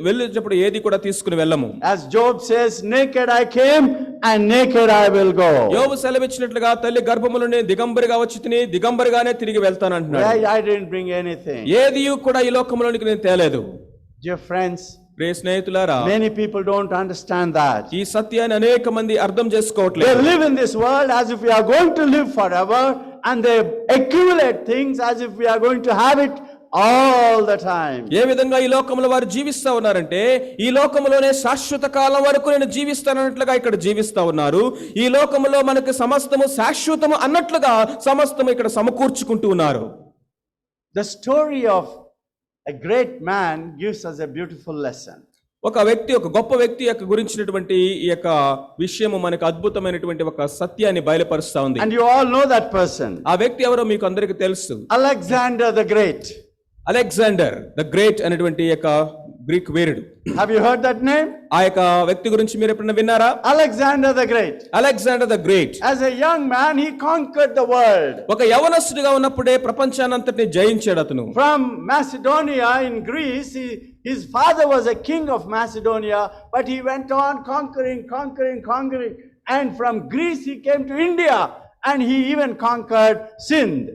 వెళ్ళేటప్పుడు ఏది కూడా తీసుకుని వెళ్ళము. As Job says, naked I came and naked I will go. యోబు సెలవిచ్చినట్లుగా తల్లి గర్భములో నేను దిగంబరిగా వచ్చితిని, దిగంబరిగానే తిరిగి వెళ్తాను అంటున్నాడు. I didn't bring anything. ఏది కూడా ఈ లోకంలోనికి నేను తేలేదు. Dear friends, ప్రియ స్నేహితులారా, many people don't understand that. ఈ సత్యాన్ని అనేక మంది అర్థం చేసుకోవట్లేదు. They live in this world as if we are going to live forever, and they accumulate things as if we are going to have it all the time. ఏ విధంగా ఈ లోకంలో వారు జీవిస్తా ఉన్నారంటే ఈ లోకంలోనే శాశ్వత కాలం వరకు నేను జీవిస్తానన్నట్లుగా ఇక్కడ జీవిస్తా ఉన్నారు. ఈ లోకంలో మనకు సమస్తము శాశ్వతము అన్నట్లుగా సమస్తము ఇక్కడ సమకూర్చుకుంటూ ఉన్నారు. The story of a great man gives us a beautiful lesson. ఒక గొప్ప వ్యక్తి యొక్క గురించినటువంటి ఈ యొక్క విషయము మనకు అద్భుతమైనటువంటి ఒక సత్యాన్ని బయలుపరుస్తా ఉంది. And you all know that person. ఆ వ్యక్తి ఎవరో మీకు అందరికీ తెలుసు. Alexander the Great. Alexander the great అనేటువంటి యొక్క Greek Veerudu. Have you heard that name? ఆ యొక్క వ్యక్తి గురించి మీరు ఎప్పుడైనా విన్నారా? Alexander the Great. Alexander the great. As a young man, he conquered the world. ఒక యవనస్తుడిగా ఉన్నప్పుడే ప్రపంచాన్నంతటిని జయించాడు అతను. From Macedonia in Greece, his father was a king of Macedonia, but he went on conquering. And from Greece, he came to India, and he even conquered Sindh,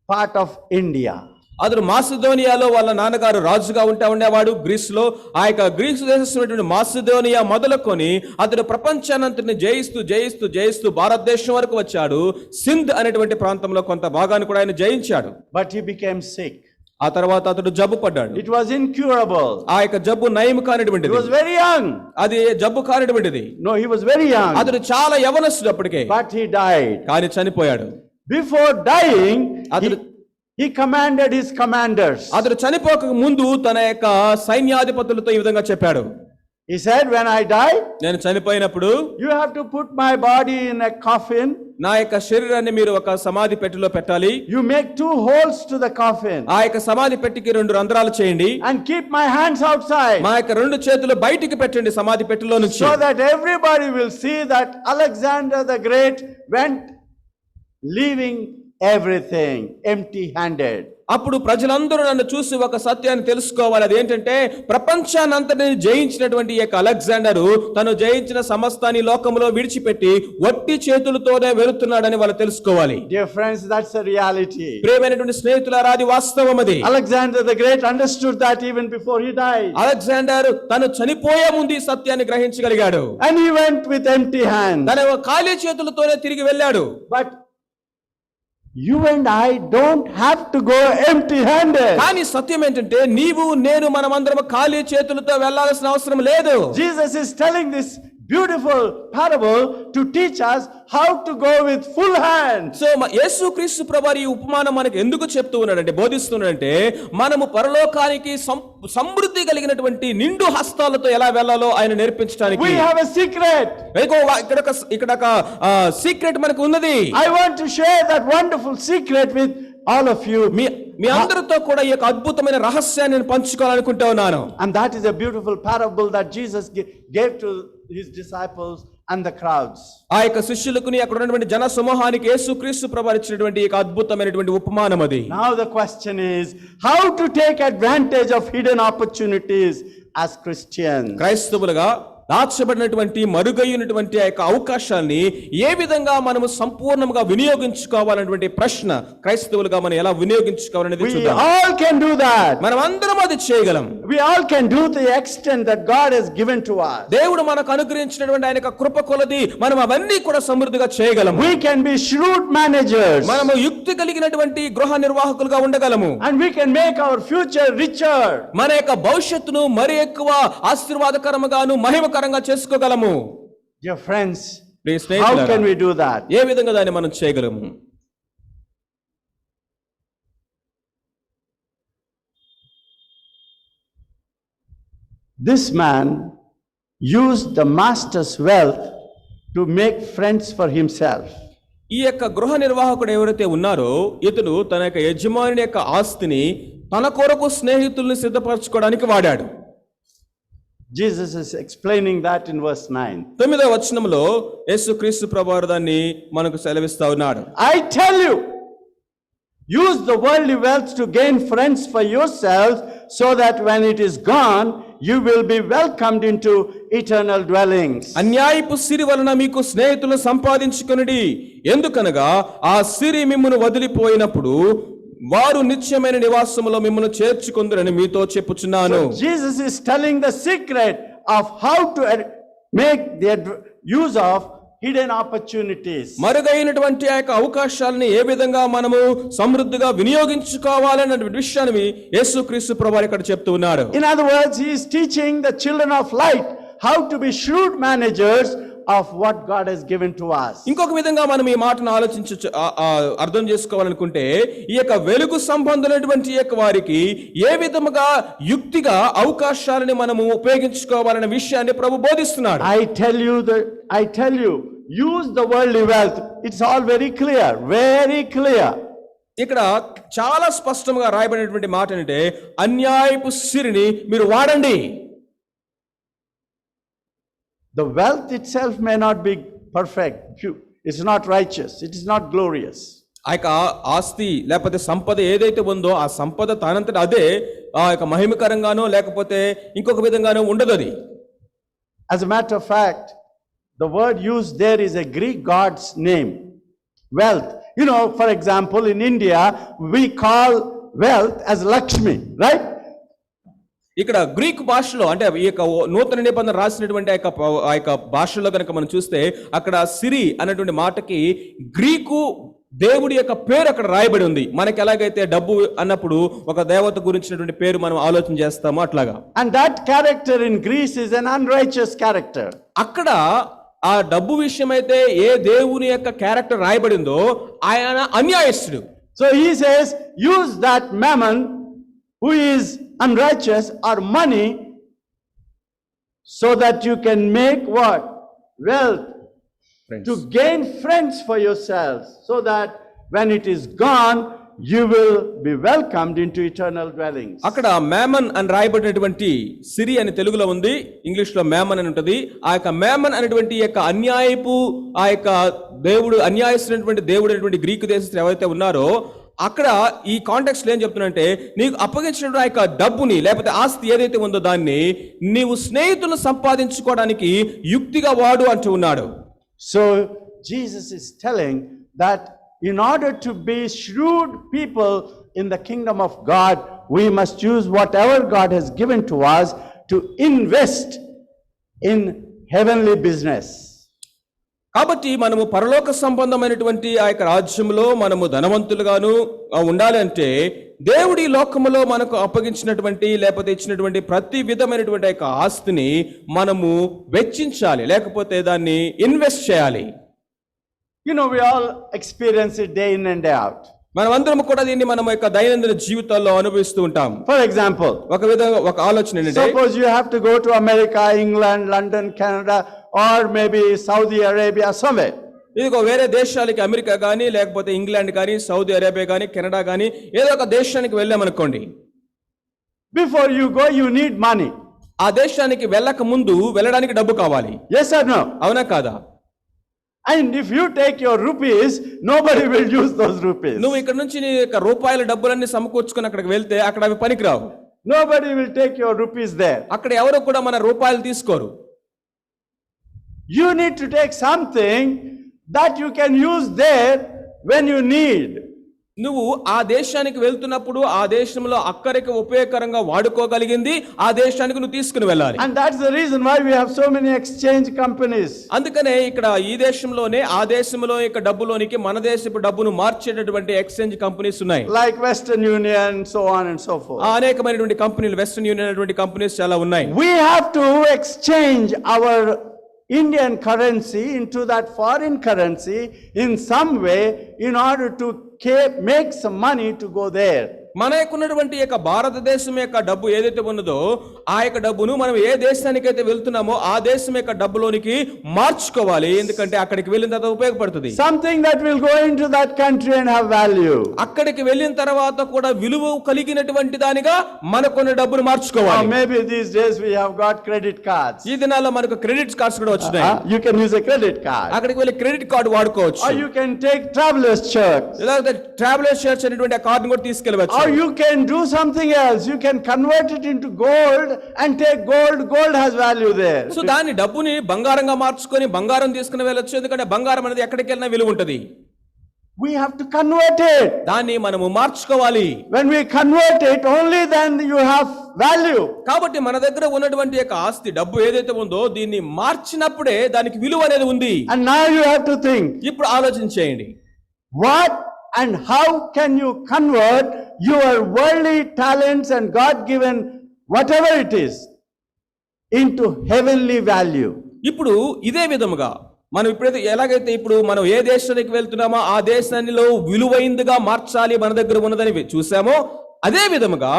part of India. అతను మాసిదోనియాలో వాళ్ళ నాన్నగారు రాజుగా ఉండేవాడు గ్రీసులో. ఆ యొక్క Greece దేశం మాసిదోనియా మొదలుకొని అతను ప్రపంచానంతటిని జయిస్తూ భారతదేశం వరకు వచ్చాడు. సింధ్ అనేటువంటి ప్రాంతంలో కొంత భాగాన్ని కూడా ఆయన జయించాడు. But he became sick. ఆ తర్వాత అతడు జబ్బు పడ్డాడు. It was incurable. ఆ యొక్క జబ్బు నయం కానిటువంటిది. He was very young. అది జబ్బు కానిటువంటిది. No, he was very young. అతడు చాలా యవనస్తుడు అప్పటికే. But he died. కానీ చనిపోయాడు. Before dying, he commanded his commanders. అతడు చనిపోక ముందు తన యొక్క సైన్యాధిపతులతో ఈ విధంగా చెప్పాడు. He said, when I die, నేను చనిపోయినప్పుడు you have to put my body in a coffin. నా యొక్క శరీరాన్ని మీరు ఒక సమాధి పెట్టెలో పెట్టాలి. You make 2 holes to the coffin. ఆ యొక్క సమాధి పెట్టెకి 2 రంధ్రాలు చేయండి. And keep my hands outside. మా యొక్క 2 చేతులు బయటికి పెట్టండి సమాధి పెట్టెలో నుంచి. So that everybody will see that Alexander the Great went leaving everything empty-handed. అప్పుడు ప్రజలందరూ నన్ను చూసి ఒక సత్యాన్ని తెలుసుకోవాలి. అది ఏంటంటే ప్రపంచాన్నంతటిని జయించినటువంటి ఈ యొక్క అలెగ్జాండరు తను జయించిన సమస్తాన్ని లోకంలో విడిచిపెట్టి వట్టి చేతులతోనే వెళుతున్నాడని వాళ్ళు తెలుసుకోవాలి. Dear friends, that's the reality. ప్రియమైనటువంటి స్నేహితులారా, అది వాస్తవం. అది Alexander the Great understood that even before he died. Alexander తను చనిపోయే ముందు ఈ సత్యాన్ని గ్రహించగలిగాడు. And he went with empty hands. తన ఖాళీ చేతులతోనే తిరిగి వెళ్ళాడు. But you and I don't have to go empty-handed. కానీ సత్యం ఏంటంటే నీవు నేను మనమందరం ఖాళీ చేతులతో వెళ్ళాల్సిన అవసరం లేదు. Jesus is telling this beautiful parable to teach us how to go with full hands. So యేసుక్రీస్తు ప్రభువు ఈ ఉపమానం మనకు ఎందుకు చెప్తూ ఉన్నాడంటే, బోధిస్తున్నాడంటే మనము పరలోకానికి సమృద్ధి కలిగినటువంటి నిండు హస్తాలతో ఎలా వెళ్ళాలో ఆయన నేర్పించడానికి. We have a secret. ఇక్కడ ఒక సీక్రెట్ మనకు ఉన్నది. I want to share that wonderful secret with all of you. మీ అందరితో కూడా ఈ యొక్క అద్భుతమైన రహస్యాన్ని నేను పంచుకోవాలనుకుంటా ఉన్నాను. And that is a beautiful parable that Jesus gave to his disciples and the crowds. ఆ యొక్క శిష్యులకు అక్కడ ఉన్నటువంటి జన సమూహానికి యేసుక్రీస్తు ప్రభువు ఇచ్చినటువంటి ఈ అద్భుతమైనటువంటి ఉపమానం అది. Now the question is how to take advantage of hidden opportunities as Christians. క్రైస్తవులుగా దాచబడినటువంటి మరుగైనటువంటి ఆ యొక్క అవకాశాన్ని ఏ విధంగా మనము సంపూర్ణంగా వినియోగించుకోవాలనేటువంటి ప్రశ్న క్రైస్తవులుగా మనం ఎలా వినియోగించుకోవాలనేది We చూద్దాం. all can do that. మనం అందరం అది చేయగలం. We all can do the extent that God has given to us. దేవుడు మనకు అనుగ్రహించినటువంటి ఆయన యొక్క కృప కొలది మనం అవన్నీ కూడా సమృద్ధిగా చేయగలము. We can be shrewd managers. మనము యుక్తి కలిగినటువంటి గృహ నిర్వాహకులుగా ఉండగలము. And we can make our future richer. మన యొక్క భవిష్యత్తును మరి ఎక్కువ ఆశీర్వాదకరముగాను మహిమకరంగా చేసుకోగలము. Dear friends, ప్రియ how స్నేహితులారా, can we do that? ఏ విధంగా దాన్ని మనం చేయగలము? This man used the master's wealth to make friends for himself. ఈ యొక్క గృహ నిర్వాహకుడు ఎవరైతే ఉన్నారో ఇతడు తన యొక్క యజమాని యొక్క ఆస్తిని తన కొరకు స్నేహితుల్ని సిద్ధపరచుకోవడానికి వాడాడు. Jesus is explaining that in verse 9. 9వ వచనంలో యేసుక్రీస్తు ప్రభువారు దాన్ని మనకు సెలవిస్తా ఉన్నాడు. I tell you, use the worldly wealth to gain friends for yourselves, so that when it is gone, you will be welcomed into eternal dwellings. అన్యాయపు సిరి వలన మీకు స్నేహితులను సంపాదించుకొనుడి, ఎందుకనగా ఆ సిరి మిమ్మును వదిలిపోయినప్పుడు వారు నిత్యమైన నివాసములో మిమ్మును చేర్చుకొందురని మీతో చెప్పుచున్నాను. Jesus is telling the secret of how to make the use of hidden opportunities. మరుగైనటువంటి ఆ యొక్క అవకాశాలని ఏ విధంగా మనము సమృద్ధిగా వినియోగించుకోవాలనే విషయాన్ని యేసుక్రీస్తు ప్రభువారు ఇక్కడ చెప్తూ ఉన్నారు. In other words, he is teaching the children of light how to be shrewd managers of what God has given to us. ఇంకొక విధంగా మనం ఈ మాటను అర్థం చేసుకోవాలనుకుంటే ఈ యొక్క వెలుగు సంబంధమైనటువంటి యొక్క వారికి ఏ విధముగా యుక్తిగా అవకాశాలని మనము ఉపయోగించుకోవాలనే విషయాన్ని ప్రభు బోధిస్తున్నాడు. I tell you, use the worldly wealth. It's all very clear, very clear. ఇక్కడ చాలా స్పష్టంగా రాయబడినటువంటి మాట అంటే అన్యాయపు సిరిని మీరు వాడండి. The wealth itself may not be perfect. It's not righteous. It is not glorious. ఆ యొక్క ఆస్తి లేకపోతే సంపద ఏదైతే ఉందో ఆ సంపద తానంతట అదే ఆ యొక్క మహిమకరంగానో లేకపోతే ఇంకొక విధంగానో ఉండదు అది. As a matter of fact, the word used there is a Greek god's name, wealth. You know, for example, in India, we call wealth as Lakshmi, right? ఇక్కడ గ్రీక్ భాషలో అంటే ఈ యొక్క నూతన నిబంధన రాసినటువంటి ఆ యొక్క భాషలో కనుక మనం చూస్తే అక్కడ సిరి అనేటువంటి మాటకి గ్రీకు దేవుడి యొక్క పేరు అక్కడ రాయబడి ఉంది. మనకి ఎలాగైతే డబ్బు అన్నప్పుడు ఒక దేవత గురించినటువంటి పేరు మనం ఆలోచన చేస్తామో అట్లాగా. And that character in Greece is an unrighteous character. అక్కడ ఆ డబ్బు విషయం అయితే ఏ దేవుని యొక్క క్యారెక్టర్ రాయబడిందో ఆయన అన్యాయస్తుడు. So he says, use that mammon who is unrighteous or money so that you can make what? Wealth. Friends. To gain friends for yourselves, so that when it is gone, you will be welcomed into eternal dwellings. అక్కడ mammon అని రాయబడినటువంటి సిరి అని తెలుగులో ఉంది, English లో mammon అని ఉంటుంది. ఆ యొక్క మేమన్ అనేటువంటి యొక్క అన్యాయపు ఆ యొక్క దేవుడు అన్యాయస్తున్నటువంటి దేవుడు అనేటువంటి గ్రీకు దేశస్తులు ఎవరైతే ఉన్నారో అక్కడ ఈ కాంటెక్స్ట్ లో ఏం చెప్తున్నంటే నీకు అప్పగించిన ఆ యొక్క డబ్బుని లేకపోతే ఆస్తి ఏదైతే ఉందో దాన్ని నీవు స్నేహితులను సంపాదించుకోవడానికి యుక్తిగా వాడు అంటూ ఉన్నాడు. So Jesus is telling that in order to be shrewd people in the kingdom of God, we must use whatever God has given to us to invest in heavenly business. కాబట్టి మనము పరలోక సంబంధమైనటువంటి ఆ యొక్క రాజ్యంలో మనము ధనవంతులుగాను ఉండాలి అంటే దేవుడి లోకములో మనకు అప్పగించినటువంటి లేకపోతే ఇచ్చినటువంటి ప్రతి విధమైనటువంటి యొక్క ఆస్తిని మనము వెచ్చించాలి, లేకపోతే దాన్ని ఇన్వెస్ట్ చేయాలి. You know, we all experience it day in and day out. మనమందరం కూడా దీన్ని మన యొక్క దైనందిన జీవితాల్లో అనుభవిస్తూ ఉంటాం. For example, ఒక ఆలోచన ఏంటంటే suppose you have to go to America, England, London, Canada, or maybe Saudi Arabia, somewhere. ఇదిగో వేరే దేశాలకి అమెరికా కానీ లేకపోతే ఇంగ్లాండ్ కానీ సౌదీ అరేబియా కానీ కెనడా కానీ ఏదో ఒక దేశానికి వెళ్ళామనుకోండి. Before you go, you need money. ఆ దేశానికి వెళ్ళక ముందు వెళ్ళడానికి డబ్బు కావాలి. Yes or no? అవునా కాదా? And if you take your rupees, nobody will use those rupees. నువ్వు ఇక్కడ నుంచి నీ యొక్క రూపాయల డబ్బులన్నీ సమకూర్చుకొని అక్కడికి వెళ్తే అక్కడ అవి పనికిరావు. Nobody will take your rupees there. అక్కడ ఎవరు కూడా మన రూపాయలు తీసుకోరు. You need to take something that you can use there when you need. నువ్వు ఆ దేశానికి వెళ్తున్నప్పుడు ఆ దేశంలో అక్కడికి ఉపయోగకరంగా వాడుకోగలిగింది ఆ దేశానికి నువ్వు తీసుకుని వెళ్ళాలి. And that's the reason why we have so many exchange companies. అందుకనే ఇక్కడ ఈ దేశంలోనే ఆ దేశంలో యొక్క డబ్బులోనికి మన దేశపు డబ్బును మార్చేటటువంటి ఎక్స్చేంజ్ కంపెనీస్ ఉన్నాయి. Like Western Union, so on and so forth. అనేకమైనటువంటి కంపెనీలు, వెస్టర్న్ యూనియన్ అనేటువంటి కంపెనీస్ చాలా ఉన్నాయి. We have to exchange our Indian currency into that foreign currency in some way in order to make some money to go there. మన యొక్క ఉన్నటువంటి యొక్క భారతదేశం యొక్క డబ్బు ఏదైతే ఉన్నదో ఆ యొక్క డబ్బును మనం ఏ దేశానికైతే వెళ్తున్నామో ఆ దేశం యొక్క డబ్బులోనికి మార్చుకోవాలి. ఎందుకంటే అక్కడికి వెళ్ళిన తర్వాత ఉపయోగపడుతుంది. Something that will go into that country and have value. అక్కడికి వెళ్ళిన తర్వాత కూడా విలువ కలిగినటువంటి దానిగా మనకున్న డబ్బును మార్చుకోవాలి. Maybe these days we have got credit cards. ఈ దినాల్లో మనకు క్రెడిట్ కార్డ్స్ కూడా వచ్చినాయి. You can use a credit card. అక్కడికి వెళ్ళి క్రెడిట్ కార్డు వాడుకోవచ్చు. Or you can take travelers checks. లేదా ట్రావెలర్స్ షేర్స్ అనేటువంటి ఆ కార్డును కూడా తీసుకెళ్ళవచ్చు. Or you can do something else. You can convert it into gold and take gold. Gold has value there. So దాని డబ్బుని బంగారంగా మార్చుకొని బంగారం తీసుకుని వెళ్ళొచ్చు. ఎందుకంటే బంగారం అనేది ఎక్కడికి వెళ్ళినా విలువ ఉంటుంది. We have to convert it. దాన్ని మనము మార్చుకోవాలి. When we convert it, only then you have value. కాబట్టి మన దగ్గర ఉన్నటువంటి యొక్క ఆస్తి డబ్బు ఏదైతే ఉందో దీన్ని మార్చినప్పుడే దానికి విలువ అనేది ఉంది. And now you have to think. ఇప్పుడు ఆలోచించేయండి. What and how can you convert your worldly talents and God-given whatever it is into heavenly value? ఇప్పుడు ఇదే విధముగా మనం ఇప్పుడైతే ఎలాగైతే ఇప్పుడు మనం ఏ దేశానికి వెళ్తున్నామో ఆ దేశానిలో విలువైందిగా మార్చాలి మన దగ్గర ఉన్నదని చూసామో అదే విధముగా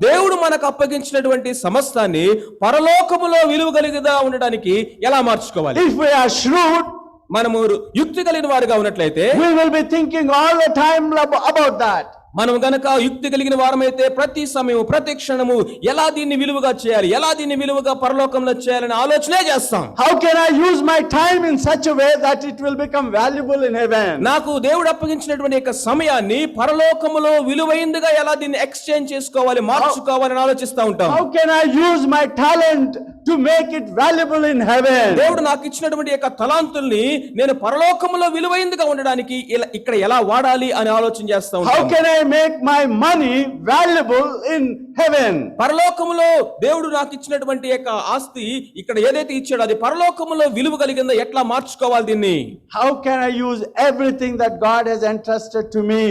దేవుడు మనకు అప్పగించినటువంటి సమస్తాన్ని పరలోకములో విలువ కలిగిదా ఉండడానికి ఎలా మార్చుకోవాలి? If we are shrewd, మనము యుక్తి కలిగిన వారుగా ఉన్నట్లయితే we will be thinking all the time about that. మనం గనక యుక్తి కలిగిన వారమైతే ప్రతి సమయం ప్రతి క్షణము ఎలా దీన్ని విలువగా చేయాలి, ఎలా దీన్ని విలువగా పరలోకంలో చేయాలని ఆలోచనే చేస్తాం. How can I use my time in such a way that it will become valuable in heaven? నాకు దేవుడు అప్పగించినటువంటి యొక్క సమయాన్ని పరలోకములో విలువైందిగా ఎలా దీన్ని ఎక్స్చేంజ్ చేసుకోవాలి, మార్చుకోవాలని ఆలోచిస్తూ ఉంటాం. How can I use my talent to make it valuable in heaven? దేవుడు నాకు ఇచ్చినటువంటి యొక్క తలాంతుల్ని నేను పరలోకములో విలువైందిగా ఉండడానికి ఇక్కడ ఎలా వాడాలి అని ఆలోచన చేస్తా ఉంటాం. How can I make my money valuable in heaven? పరలోకములో దేవుడు నాకు ఇచ్చినటువంటి యొక్క ఆస్తి ఇక్కడ ఏదైతే ఇచ్చాడో అది పరలోకములో విలువ కలిగిందో ఎట్లా మార్చుకోవాలి దీన్ని? How can I use everything that God has entrusted to me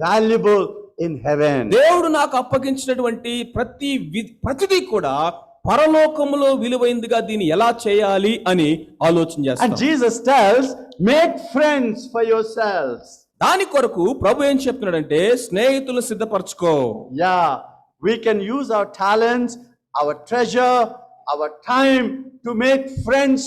valuable in heaven? దేవుడు నాకు అప్పగించినటువంటి ప్రతిదీ కూడా పరలోకములో విలువైందిగా దీన్ని ఎలా చేయాలి అని ఆలోచన చేస్తాం. And Jesus tells, make friends for yourselves. దాని కొరకు ప్రభు ఏం చెప్తున్నాడంటే స్నేహితులను సిద్ధపరచుకో. Yeah, we can use our talents, our treasure, our time to make friends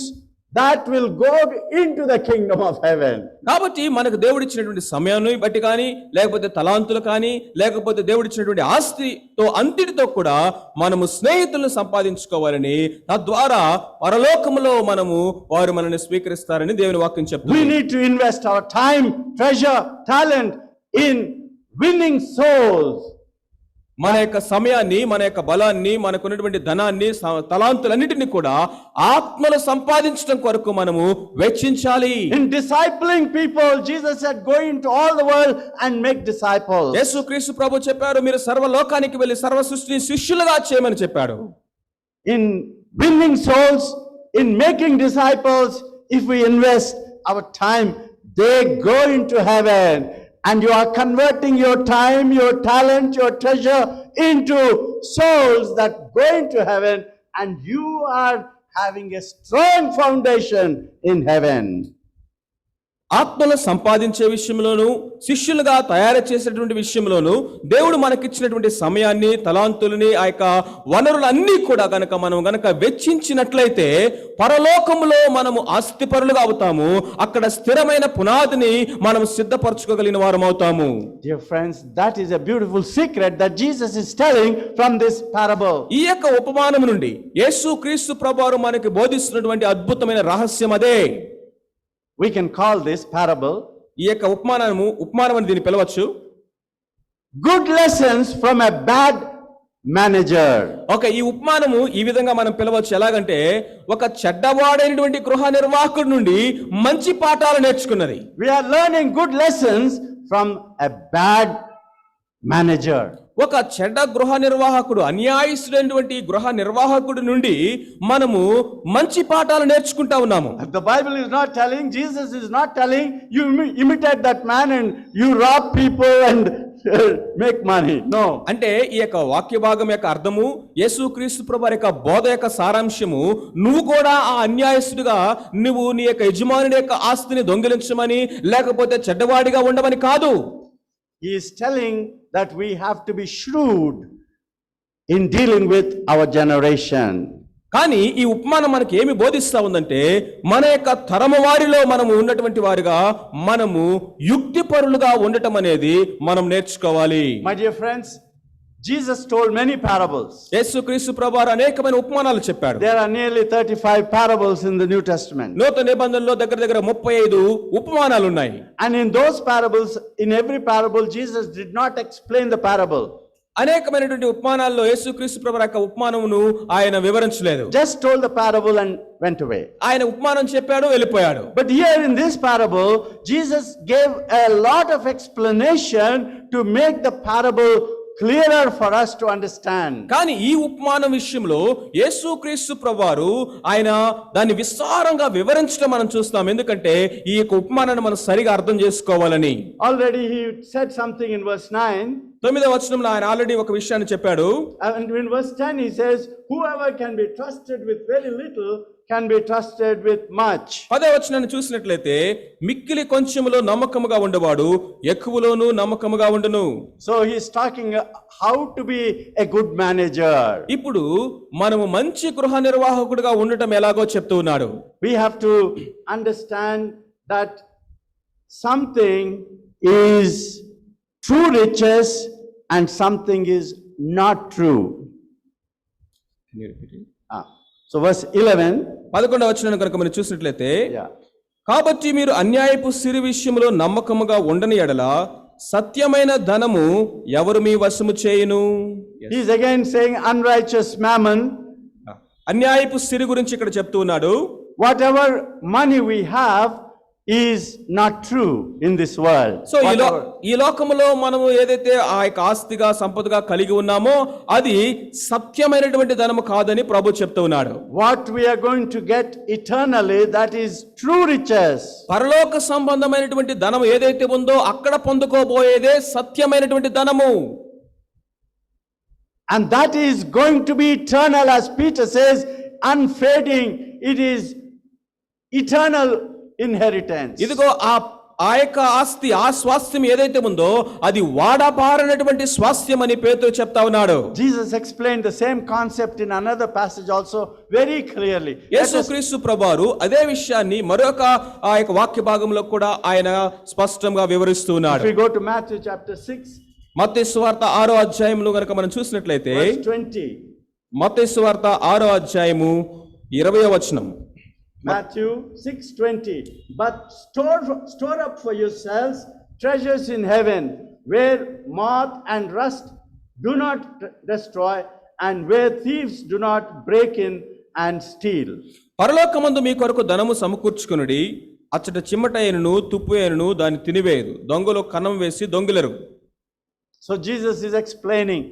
that will go into the kingdom of heaven. కాబట్టి మనకు దేవుడు ఇచ్చినటువంటి సమయాన్ని బట్టి కానీ లేకపోతే తలాంతులు కానీ లేకపోతే దేవుడు ఇచ్చినటువంటి ఆస్తితో అంతటితో కూడా మనము స్నేహితులను సంపాదించుకోవాలని తద్వారా పరలోకములో వారు మనల్ని స్వీకరిస్తారని దేవుని వాక్యం చెప్తుంది. We need to invest our time, treasure, talent in winning souls. మన యొక్క సమయాన్ని, మన యొక్క బలాన్ని, మనకున్నటువంటి ధనాన్ని, తలాంతులన్నిటిని కూడా ఆత్మలు సంపాదించడం కొరకు మనము వెచ్చించాలి. In discipling people, Jesus said, go into all the world and make disciples. యేసుక్రీస్తు ప్రభు చెప్పారు, మీరు సర్వలోకానికి వెళ్ళి సర్వ సృష్టిని శిష్యులుగా చేయమని చెప్పాడు. In winning souls, in making disciples, if we invest our time, they go into heaven. And you are converting your time, your talent, your treasure into souls that go into heaven, and you are having a strong foundation in heaven. ఆత్మలు సంపాదించే విషయంలోను శిష్యులుగా తయారు చేసేటువంటి విషయంలోను దేవుడు మనకిచ్చినటువంటి సమయాన్ని, తలాంతులని, ఆ యొక్క వనరులన్నీ కూడా మనం గనక వెచ్చించినట్లయితే పరలోకములో మనము ఆస్తిపరులుగా అవుతాము. అక్కడ స్థిరమైన పునాదిని మనం సిద్ధపరచుకోగలిగిన వారం అవుతాము. Dear friends, that is a beautiful secret that Jesus is telling from this parable. ఈ యొక్క ఉపమానం నుండి యేసుక్రీస్తు ప్రభువారు మనకి బోధిస్తున్నటువంటి అద్భుతమైన రహస్యం అదే. We can call this parable ఈ యొక్క ఉపమానం అని దీన్ని పిలవచ్చు. Good lessons from a bad manager. ఒక ఈ ఉపమానము ఈ విధంగా మనం పిలవచ్చు. ఎలాగంటే ఒక చెడ్డవాడైనటువంటి గృహ నిర్వాహకుడి నుండి మంచి పాఠాలు నేర్చుకున్నది. We are learning good lessons from a bad manager. ఒక చెడ్డ గృహ నిర్వాహకుడు, అన్యాయస్తుడైనటువంటి గృహ నిర్వాహకుడి నుండి మనము మంచి పాఠాలు నేర్చుకుంటా ఉన్నాము. The Bible is not telling, Jesus is not telling, you imitate that man and you rob people and make money. No. అంటే ఈ యొక్క వాక్య భాగం యొక్క అర్థము, యేసుక్రీస్తు ప్రభువారి యొక్క బోధ యొక్క సారాంశము, నువ్వు కూడా ఆ అన్యాయస్తుడిగా నువ్వు నీ యొక్క యజమానుడి యొక్క ఆస్తిని దొంగిలించమని లేకపోతే చెడ్డవాడిగా ఉండమని కాదు. He is telling that we have to be shrewd in dealing with our generation. కానీ ఈ ఉపమానం మనకి ఏమి బోధిస్తా ఉందంటే, మన యొక్క తరము వారిలో మనము ఉన్నటువంటి వారిగా మనము యుక్తిపరులుగా ఉండటం అనేది మనం నేర్చుకోవాలి. My dear friends, Jesus told many parables. యేసుక్రీస్తు ప్రభువారు అనేకమైన ఉపమానాలు చెప్పాడు. There are nearly 35 parables in the New Testament. నూతన నిబంధనలో దగ్గర 35 ఉపమానాలు ఉన్నాయి. And in those parables, in every parable, Jesus did not explain the parable. అనేకమైనటువంటి ఉపమానాల్లో యేసుక్రీస్తు ప్రభువారి యొక్క ఉపమానమును ఆయన వివరించలేదు. Just told the parable and went away. ఆయన ఉపమానం చెప్పాడు, వెళ్ళిపోయాడు. But here in this parable, Jesus gave a lot of explanation to make the parable clearer for us to understand. కానీ ఈ ఉపమానం విషయంలో యేసుక్రీస్తు ప్రభువారు ఆయన దాన్ని విస్తారంగా వివరించడం మనం చూస్తాం. ఎందుకంటే ఈ యొక్క ఉపమానాన్ని మనం సరిగా అర్థం చేసుకోవాలని. Already he said something in verse 9. 9వ వచనంలో ఆయన ఆల్రెడీ ఒక విషయాన్ని చెప్పాడు. And in verse 10 he says, whoever can be trusted with very little can be trusted with much. 10వ వచనాన్ని చూసినట్లయితే, మిక్కిలి కొంచెములో నమ్మకముగా ఉండవాడు ఎక్కువలోనూ నమ్మకముగా ఉండును. So he is talking how to be a good manager. ఇప్పుడు మనము మంచి గృహ నిర్వాహకుడిగా ఉండటం ఎలాగో చెప్తూ ఉన్నాడు. We have to understand that something is true riches and something is not true. So verse 11. 11వ వచనాన్ని కనుక మనం చూసినట్లయితే, Yeah. కాబట్టి మీరు అన్యాయపు సిరి విషయంలో నమ్మకముగా ఉండని ఎడల సత్యమైన ధనము ఎవరు మీ వశము చేయును? He is again saying unrighteous mammon. అన్యాయపు సిరి గురించి ఇక్కడ చెప్తూ ఉన్నాడు. Whatever money we have is not true in this world. So ఈ లోకములో మనము ఏదైతే ఆ యొక్క ఆస్తిగా సంపదగా కలిగి ఉన్నామో అది సత్యమైనటువంటి ధనము కాదని ప్రభు చెప్తూ ఉన్నాడు. What we are going to get eternally, that is true riches. పరలోక సంబంధమైనటువంటి ధనము ఏదైతే ఉందో అక్కడ పొందుకోబోయేదే సత్యమైనటువంటి ధనము. And that is going to be eternal, as Peter says, unfading. It is eternal inheritance. ఇదిగో ఆ యొక్క ఆస్తి, ఆ స్వాస్థ్యం ఏదైతే ఉందో అది వాడబారనటువంటి స్వాస్థ్యం అని పేతురు చెప్తా ఉన్నాడు. Jesus explained the same concept in another passage also very clearly. యేసుక్రీస్తు ప్రభువారు అదే విషయాన్ని మరొక ఆ యొక్క వాక్య భాగంలో కూడా ఆయన స్పష్టంగా వివరిస్తూ ఉన్నాడు. If we go to Matthew chapter 6, మత్తయి సువార్త 6వ అధ్యాయంలో గనుక మనం చూసినట్లయితే, verse 20. మత్తయి సువార్త 6వ అధ్యాయము 20వ వచనం. Matthew 6:20. But store up for yourselves treasures in heaven, where moth and rust do not destroy, and where thieves do not break in and steal. పరలోకమందు మీ కొరకు ధనము సమకూర్చుకొనుడి, అచ్చట చిమ్మటైనను తుప్పు అయినను దాన్ని తినివేయదు, దొంగలు కన్నం వేసి దొంగిలరు. So Jesus is explaining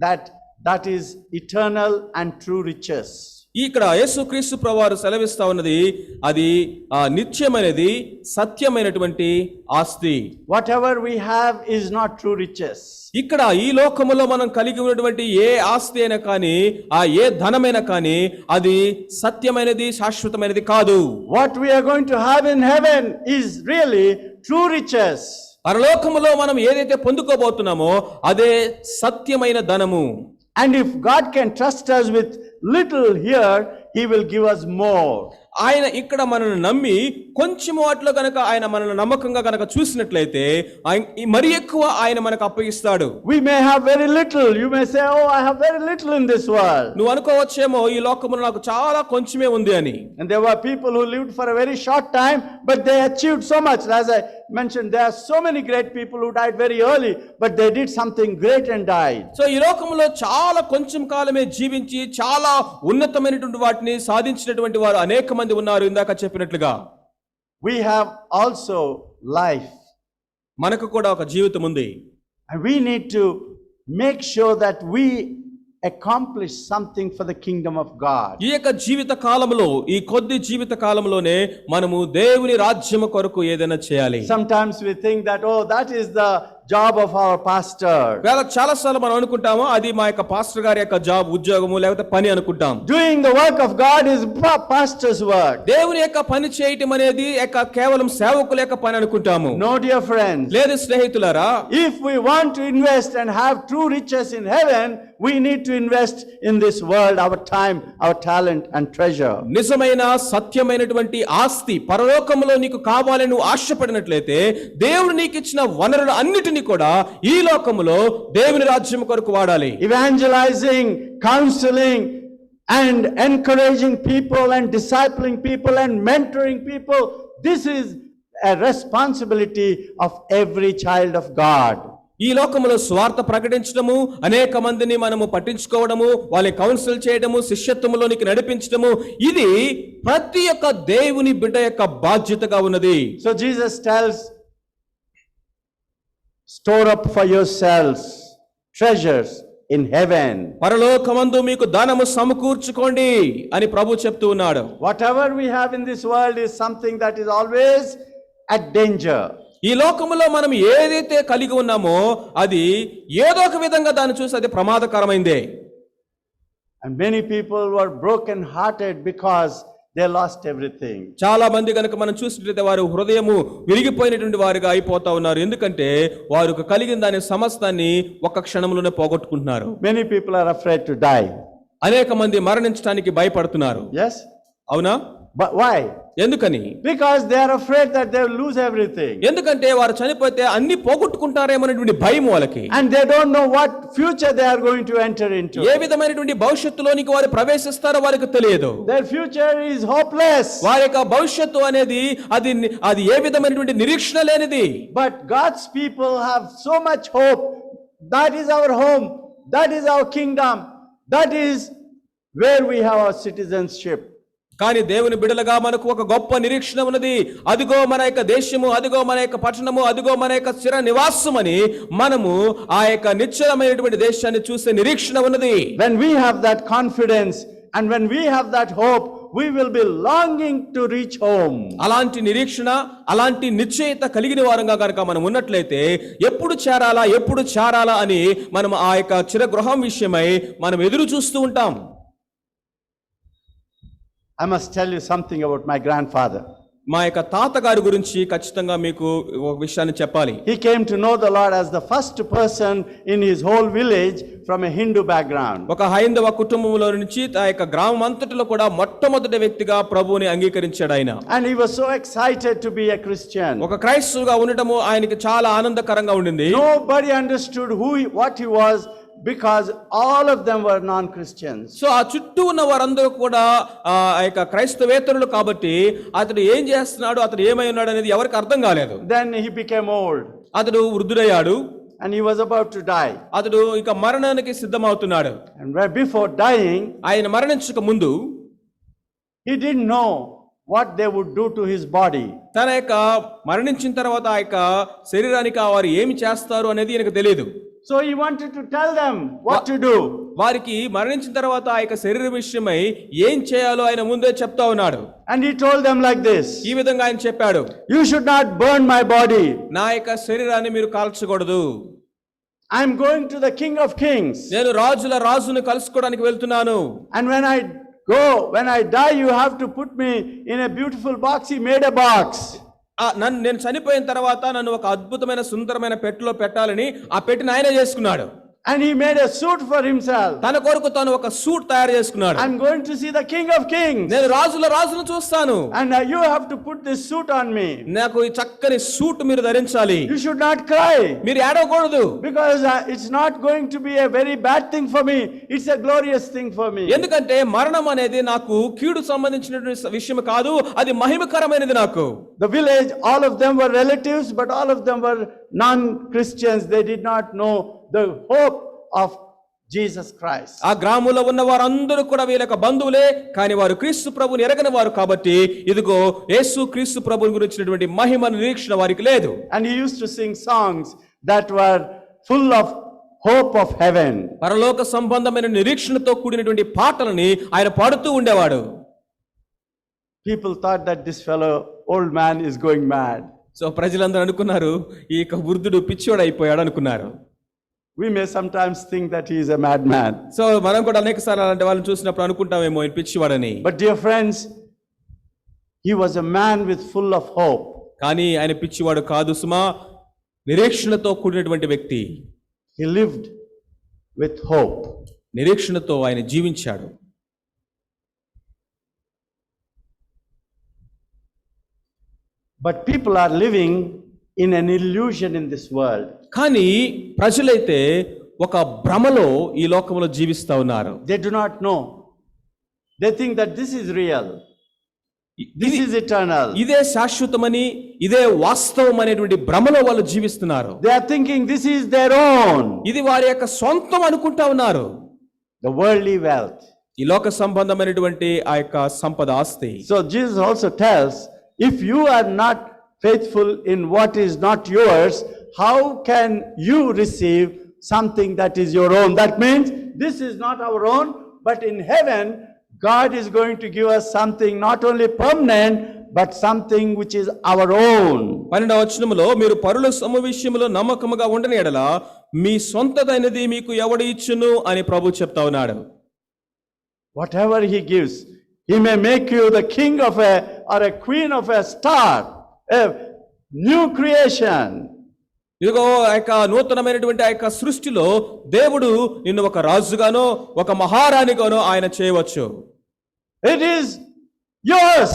that is eternal and true riches. ఇక్కడ యేసుక్రీస్తు ప్రభువారు సెలవిస్తా ఉన్నది అది నిత్యమైనది, సత్యమైనటువంటి ఆస్తి. Whatever we have is not true riches. ఇక్కడ ఈ లోకములో మనం కలిగి ఉన్నటువంటి ఏ ఆస్తి అయినా కానీ, ఆ ఏ ధనమైనా కానీ అది సత్యమైనది, శాశ్వతమైనది కాదు. What we are going to have in heaven is really true riches. పరలోకములో మనం ఏదైతే పొందుకోబోతున్నామో అదే సత్యమైన ధనము. And if God can trust us with little here, He will give us more. ఆయన ఇక్కడ మనల్ని నమ్మి కొంచెం వాటిలో గనక ఆయన మనల్ని నమ్మకంగా గనక చూసినట్లయితే మరి ఎక్కువ ఆయన మనకు అప్పగిస్తాడు. We may have very little. You may say, oh, I have very little in this world. నువ్వు అనుకోవచ్చేమో ఈ లోకములో నాకు చాలా కొంచెమే ఉంది అని. And there were people who lived for a very short time, but they achieved so much. As I mentioned, there are so many great people who died very early, but they did something great and died. So ఈ లోకములో చాలా కొంచెం కాలమే జీవించి చాలా ఉన్నతమైనటువంటి వాటిని సాధించినటువంటి వారు అనేక మంది ఉన్నారు. ఇందాక చెప్పినట్లుగా We have also life. మనకు కూడా ఒక జీవితం ఉంది. And we need to make sure that we accomplish something for the kingdom of God. ఈ యొక్క జీవిత కాలంలో ఈ కొద్ది జీవిత కాలంలోనే మనము దేవుని రాజ్యము కొరకు ఏదైనా చేయాలి. Sometimes we think that, oh, that is the job of our pastor. చాలా సార్లు మనం అనుకుంటాము అది మా యొక్క పాస్టర్ గారి యొక్క జాబ్, ఉద్యోగము లేకపోతే పని అనుకుంటాం. Doing the work of God is pastor's work. దేవుని యొక్క పని చేయటం అనేది కేవలం సేవకుల యొక్క పని అనుకుంటాము. No, dear friends. లేదు స్నేహితులారా, If we want to invest and have true riches in heaven, we need to invest in this world our time, our talent and treasure. నిజమైన సత్యమైనటువంటి ఆస్తి పరలోకములో నీకు కావాలని నువ్వు ఆశపడినట్లయితే దేవుడు నీకు ఇచ్చిన వనరులు అన్నిటినీ కూడా ఈ లోకములో దేవుని రాజ్యం కొరకు వాడాలి. Evangelizing, counseling and encouraging people and discipling people and mentoring people, this is a responsibility of every child of God. ఈ లోకములో స్వార్థ ప్రకటించడము, అనేక మందిని మనము పట్టించుకోవడము, వాళ్ళని కౌన్సిల్ చేయడము, శిష్యత్వములోనికి నడిపించడము, ఇది ప్రతి ఒక్క దేవుని బిడ్డ యొక్క బాధ్యతగా ఉన్నది. So Jesus tells, store up for yourselves treasures in heaven. పరలోకమందు మీకు ధనము సమకూర్చుకోండి అని ప్రభు చెప్తూ ఉన్నాడు. Whatever we have in this world is something that is always at danger. ఈ లోకములో మనం ఏదైతే కలిగి ఉన్నామో అది ఏదో ఒక విధంగా దాన్ని చూసి అది ప్రమాదకరమైందే. And many people were broken hearted because they lost everything. చాలా మంది కనుక మనం చూసినట్లయితే వారు హృదయము విరిగిపోయినటువంటి వారుగా అయిపోతా ఉన్నారు. ఎందుకంటే వారు కలిగిన దాని సమస్తాన్ని ఒక్క క్షణంలోనే పోగొట్టుకుంటున్నారు. Many people are afraid to die. అనేక మంది మరణించడానికి భయపడుతున్నారు. Yes? అవునా? But why? ఎందుకని? Because they are afraid that they will lose everything. ఎందుకంటే వారు చనిపోతే అన్ని పోగొట్టుకుంటారేమోనటువంటి భయం వాళ్ళకి. And they don't know what future they are going to enter into. ఏ విధమైనటువంటి భవిష్యత్తులోనికి వారు ప్రవేశిస్తారో వారికి తెలియదు. Their future is hopeless. వారి యొక్క భవిష్యత్తు అనేది అది ఏ విధమైనటువంటి నిరీక్షణ లేనిది. But God's people have so much hope. That is our home. That is our kingdom. That is where we have our citizenship. కానీ దేవుని బిడలుగా మనకు ఒక గొప్ప నిరీక్షణ ఉన్నది. అదిగో మన యొక్క దేశము, అదిగో మన యొక్క పట్టణము, అదిగో మన యొక్క స్థిర నివాసం అని మనము ఆ యొక్క నిశ్చలమైనటువంటి దేశాన్ని చూసే నిరీక్షణ ఉన్నది. When we have that confidence and when we have that hope, we will be longing to reach home. అలాంటి నిరీక్షణ, అలాంటి నిశ్చయిత కలిగిన వారంగా కనుక మనం ఉన్నట్లయితే ఎప్పుడు చేరాలా అని మనం ఆ యొక్క చిరగృహం విషయమై మనం ఎదురు చూస్తూ ఉంటాం. I must tell you something about my grandfather. మా యొక్క తాతగారి గురించి ఖచ్చితంగా మీకు ఒక విషయాన్ని చెప్పాలి. He came to know the Lord as the first person in his whole village from a Hindu background. ఒక హైందవ కుటుంబంలో నుంచి ఆ యొక్క గ్రామం అంతటిలో కూడా మొట్టమొదటి వ్యక్తిగా ప్రభువుని అంగీకరించాడు ఆయన. And he was so excited to be a Christian. ఒక క్రైస్తవుగా ఉండటము ఆయనకి చాలా ఆనందకరంగా ఉండింది. Nobody understood what he was, because all of them were non-Christians. So ఆ చుట్టూ ఉన్న వారందరూ కూడా ఆ యొక్క క్రైస్తవేతరులు కాబట్టి అతడు ఏం చేస్తున్నాడు, అతడు ఏమై ఉన్నాడు అనేది ఎవరికి అర్థం కాలేదు. Then he became old. అతడు వృద్ధుడయ్యాడు. And he was about to die. అతడు ఇక మరణానికి సిద్ధమవుతున్నాడు. And before dying, ఆయన మరణించక ముందు he didn't know what they would do to his body. తన యొక్క మరణించిన తర్వాత ఆ యొక్క శరీరానికి వారు ఏమి చేస్తారు అనేది ఆయనకు తెలియదు. So he wanted to tell them what to do. వారికి మరణించిన తర్వాత ఆ యొక్క శరీర విషయమై ఏం చేయాలో ఆయన ముందే చెప్తా ఉన్నాడు. And he told them like this. ఈ విధంగా ఆయన చెప్పాడు, You should not burn my body. నా యొక్క శరీరాన్ని మీరు కాల్చకూడదు. I am going to the King of Kings. నేను రాజును కలుసుకోవడానికి వెళ్తున్నాను. And when I die, you have to put me in a beautiful box. He made a box. నేను చనిపోయిన తర్వాత నన్ను ఒక అద్భుతమైన సుందరమైన పెట్టెలో పెట్టాలని ఆ పెట్టిని ఆయన చేసుకున్నాడు. And he made a suit for himself. తన కొరకు తాను ఒక సూట్ తయారు చేసుకున్నాడు. I'm going to see the King of Kings. నేను రాజును చూస్తాను. And you have to put this suit on me. నాకు ఈ చక్కని సూట్ మీరు ధరించాలి. You should not cry. మీరు ఏడవకూడదు. Because it's not going to be a very bad thing for me. It's a glorious thing for me. ఎందుకంటే మరణం అనేది నాకు కీడు సంబంధించినటువంటి విషయం కాదు, అది మహిమకరమైనది నాకు. The village, all of them were relatives, but all of them were non-Christians. They did not know the hope of Jesus Christ. ఆ గ్రామంలో ఉన్న వారందరూ కూడా వీళ్ళ బంధువులే, కానీ వారు క్రీస్తు ప్రభుని ఎరగని వారు కాబట్టి ఇదిగో యేసు క్రీస్తు ప్రభుని గురించినటువంటి మహిమ నిరీక్షణ వారికి లేదు. And he used to sing songs that were full of hope of heaven. పరలోక సంబంధమైన నిరీక్షణతో కూడినటువంటి పాటలని ఆయన పాడుతూ ఉండేవాడు. People thought that this fellow, old man, is going mad. So ప్రజలందరూ అనుకున్నారు ఈ వృద్ధుడు పిచ్చోడు అయిపోయాడు అనుకున్నారు. We may sometimes think that he is a madman. So మనం కూడా అనేక సార్లు అలాంటి వాళ్ళని చూసినప్పుడు అనుకుంటామేమో ఆయన పిచ్చివాడని. But dear friends, he was a man with full of hope. కానీ ఆయన పిచ్చివాడు కాదు సుమా, నిరీక్షణతో కూడినటువంటి వ్యక్తి. He lived with hope. నిరీక్షణతో ఆయన జీవించాడు. But people are living in an illusion in this world. కానీ ప్రజలైతే ఒక భ్రమలో ఈ లోకంలో జీవిస్తా ఉన్నారు. They do not know. They think that this is real. This is eternal. ఇదే శాశ్వతమని, ఇదే వాస్తవం అనేటువంటి భ్రమలో వాళ్ళు జీవిస్తున్నారు. They are thinking this is their own. ఇది వారి యొక్క సొంతం అనుకుంటా ఉన్నారు. The worldly wealth. ఈ లోక సంబంధమైనటువంటి ఆ యొక్క సంపద ఆస్తి. So Jesus also tells, if you are not faithful in what is not yours, how can you receive something that is your own? That means this is not our own, but in heaven, God is going to give us something not only permanent, but something which is our own. 12వ వచనములో మీరు పరుల సొమ్ము విషయములో నమ్మకముగా ఉండని ఎడల మీ సొంతదైనది మీకు ఎవడు ఇచ్చును అని ప్రభు చెప్తా ఉన్నాడు. Whatever he gives, he may make you the king of or a queen of a star, a new creation. ఇదిగో ఆ యొక్క నూతనమైనటువంటి ఆ యొక్క సృష్టిలో దేవుడు నిన్ను ఒక రాజుగానో ఒక మహారాణిగానో ఆయన చేయవచ్చు. It is yours.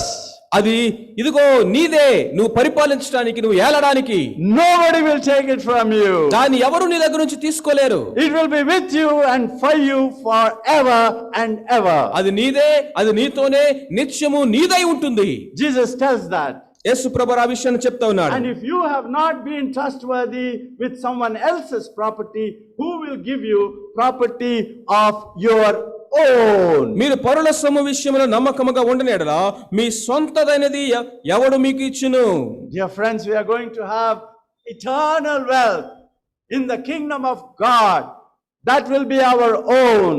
అది ఇదిగో నీదే, నువ్వు పరిపాలించడానికి, నువ్వు ఏలడానికి. Nobody will take it from you. దాన్ని ఎవరు నీ దగ్గర నుంచి తీసుకోలేరు. It will be with you and for you forever and ever. అది నీదే, అది నీతోనే నిత్యము నీదై ఉంటుంది. Jesus tells that. యేసు ప్రభువు ఆ విషయాన్ని చెప్తా ఉన్నాడు. And if you have not been trustworthy with someone else's property, who will give you property of your own? మీరు పరుల సొమ్ము విషయంలో నమ్మకముగా ఉండని ఎడల మీ సొంతదైనది ఎవడు మీకు ఇచ్చును? Dear friends, we are going to have eternal wealth in the kingdom of God. That will be our own,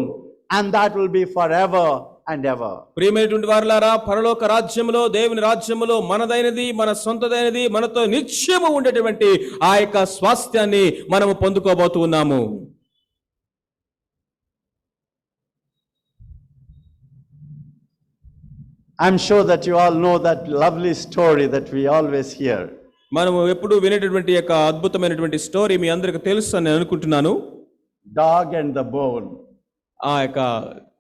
and that will be forever and ever. ప్రియమైనటువంటి వారలారా, పరలోక రాజ్యములో, దేవుని రాజ్యములో మనదైనది, మన సొంతదైనది, మనతో నిత్యము ఉండేటువంటి ఆ యొక్క స్వాస్థ్యాన్ని మనము పొందుకోబోతూ ఉన్నాము. I'm sure that you all know that lovely story that we always hear. మనము ఎప్పుడు వినేటటువంటి యొక్క అద్భుతమైనటువంటి స్టోరీ మీ అందరికి తెలుసు అని అనుకుంటున్నాను. Dog and the bone. ఆ యొక్క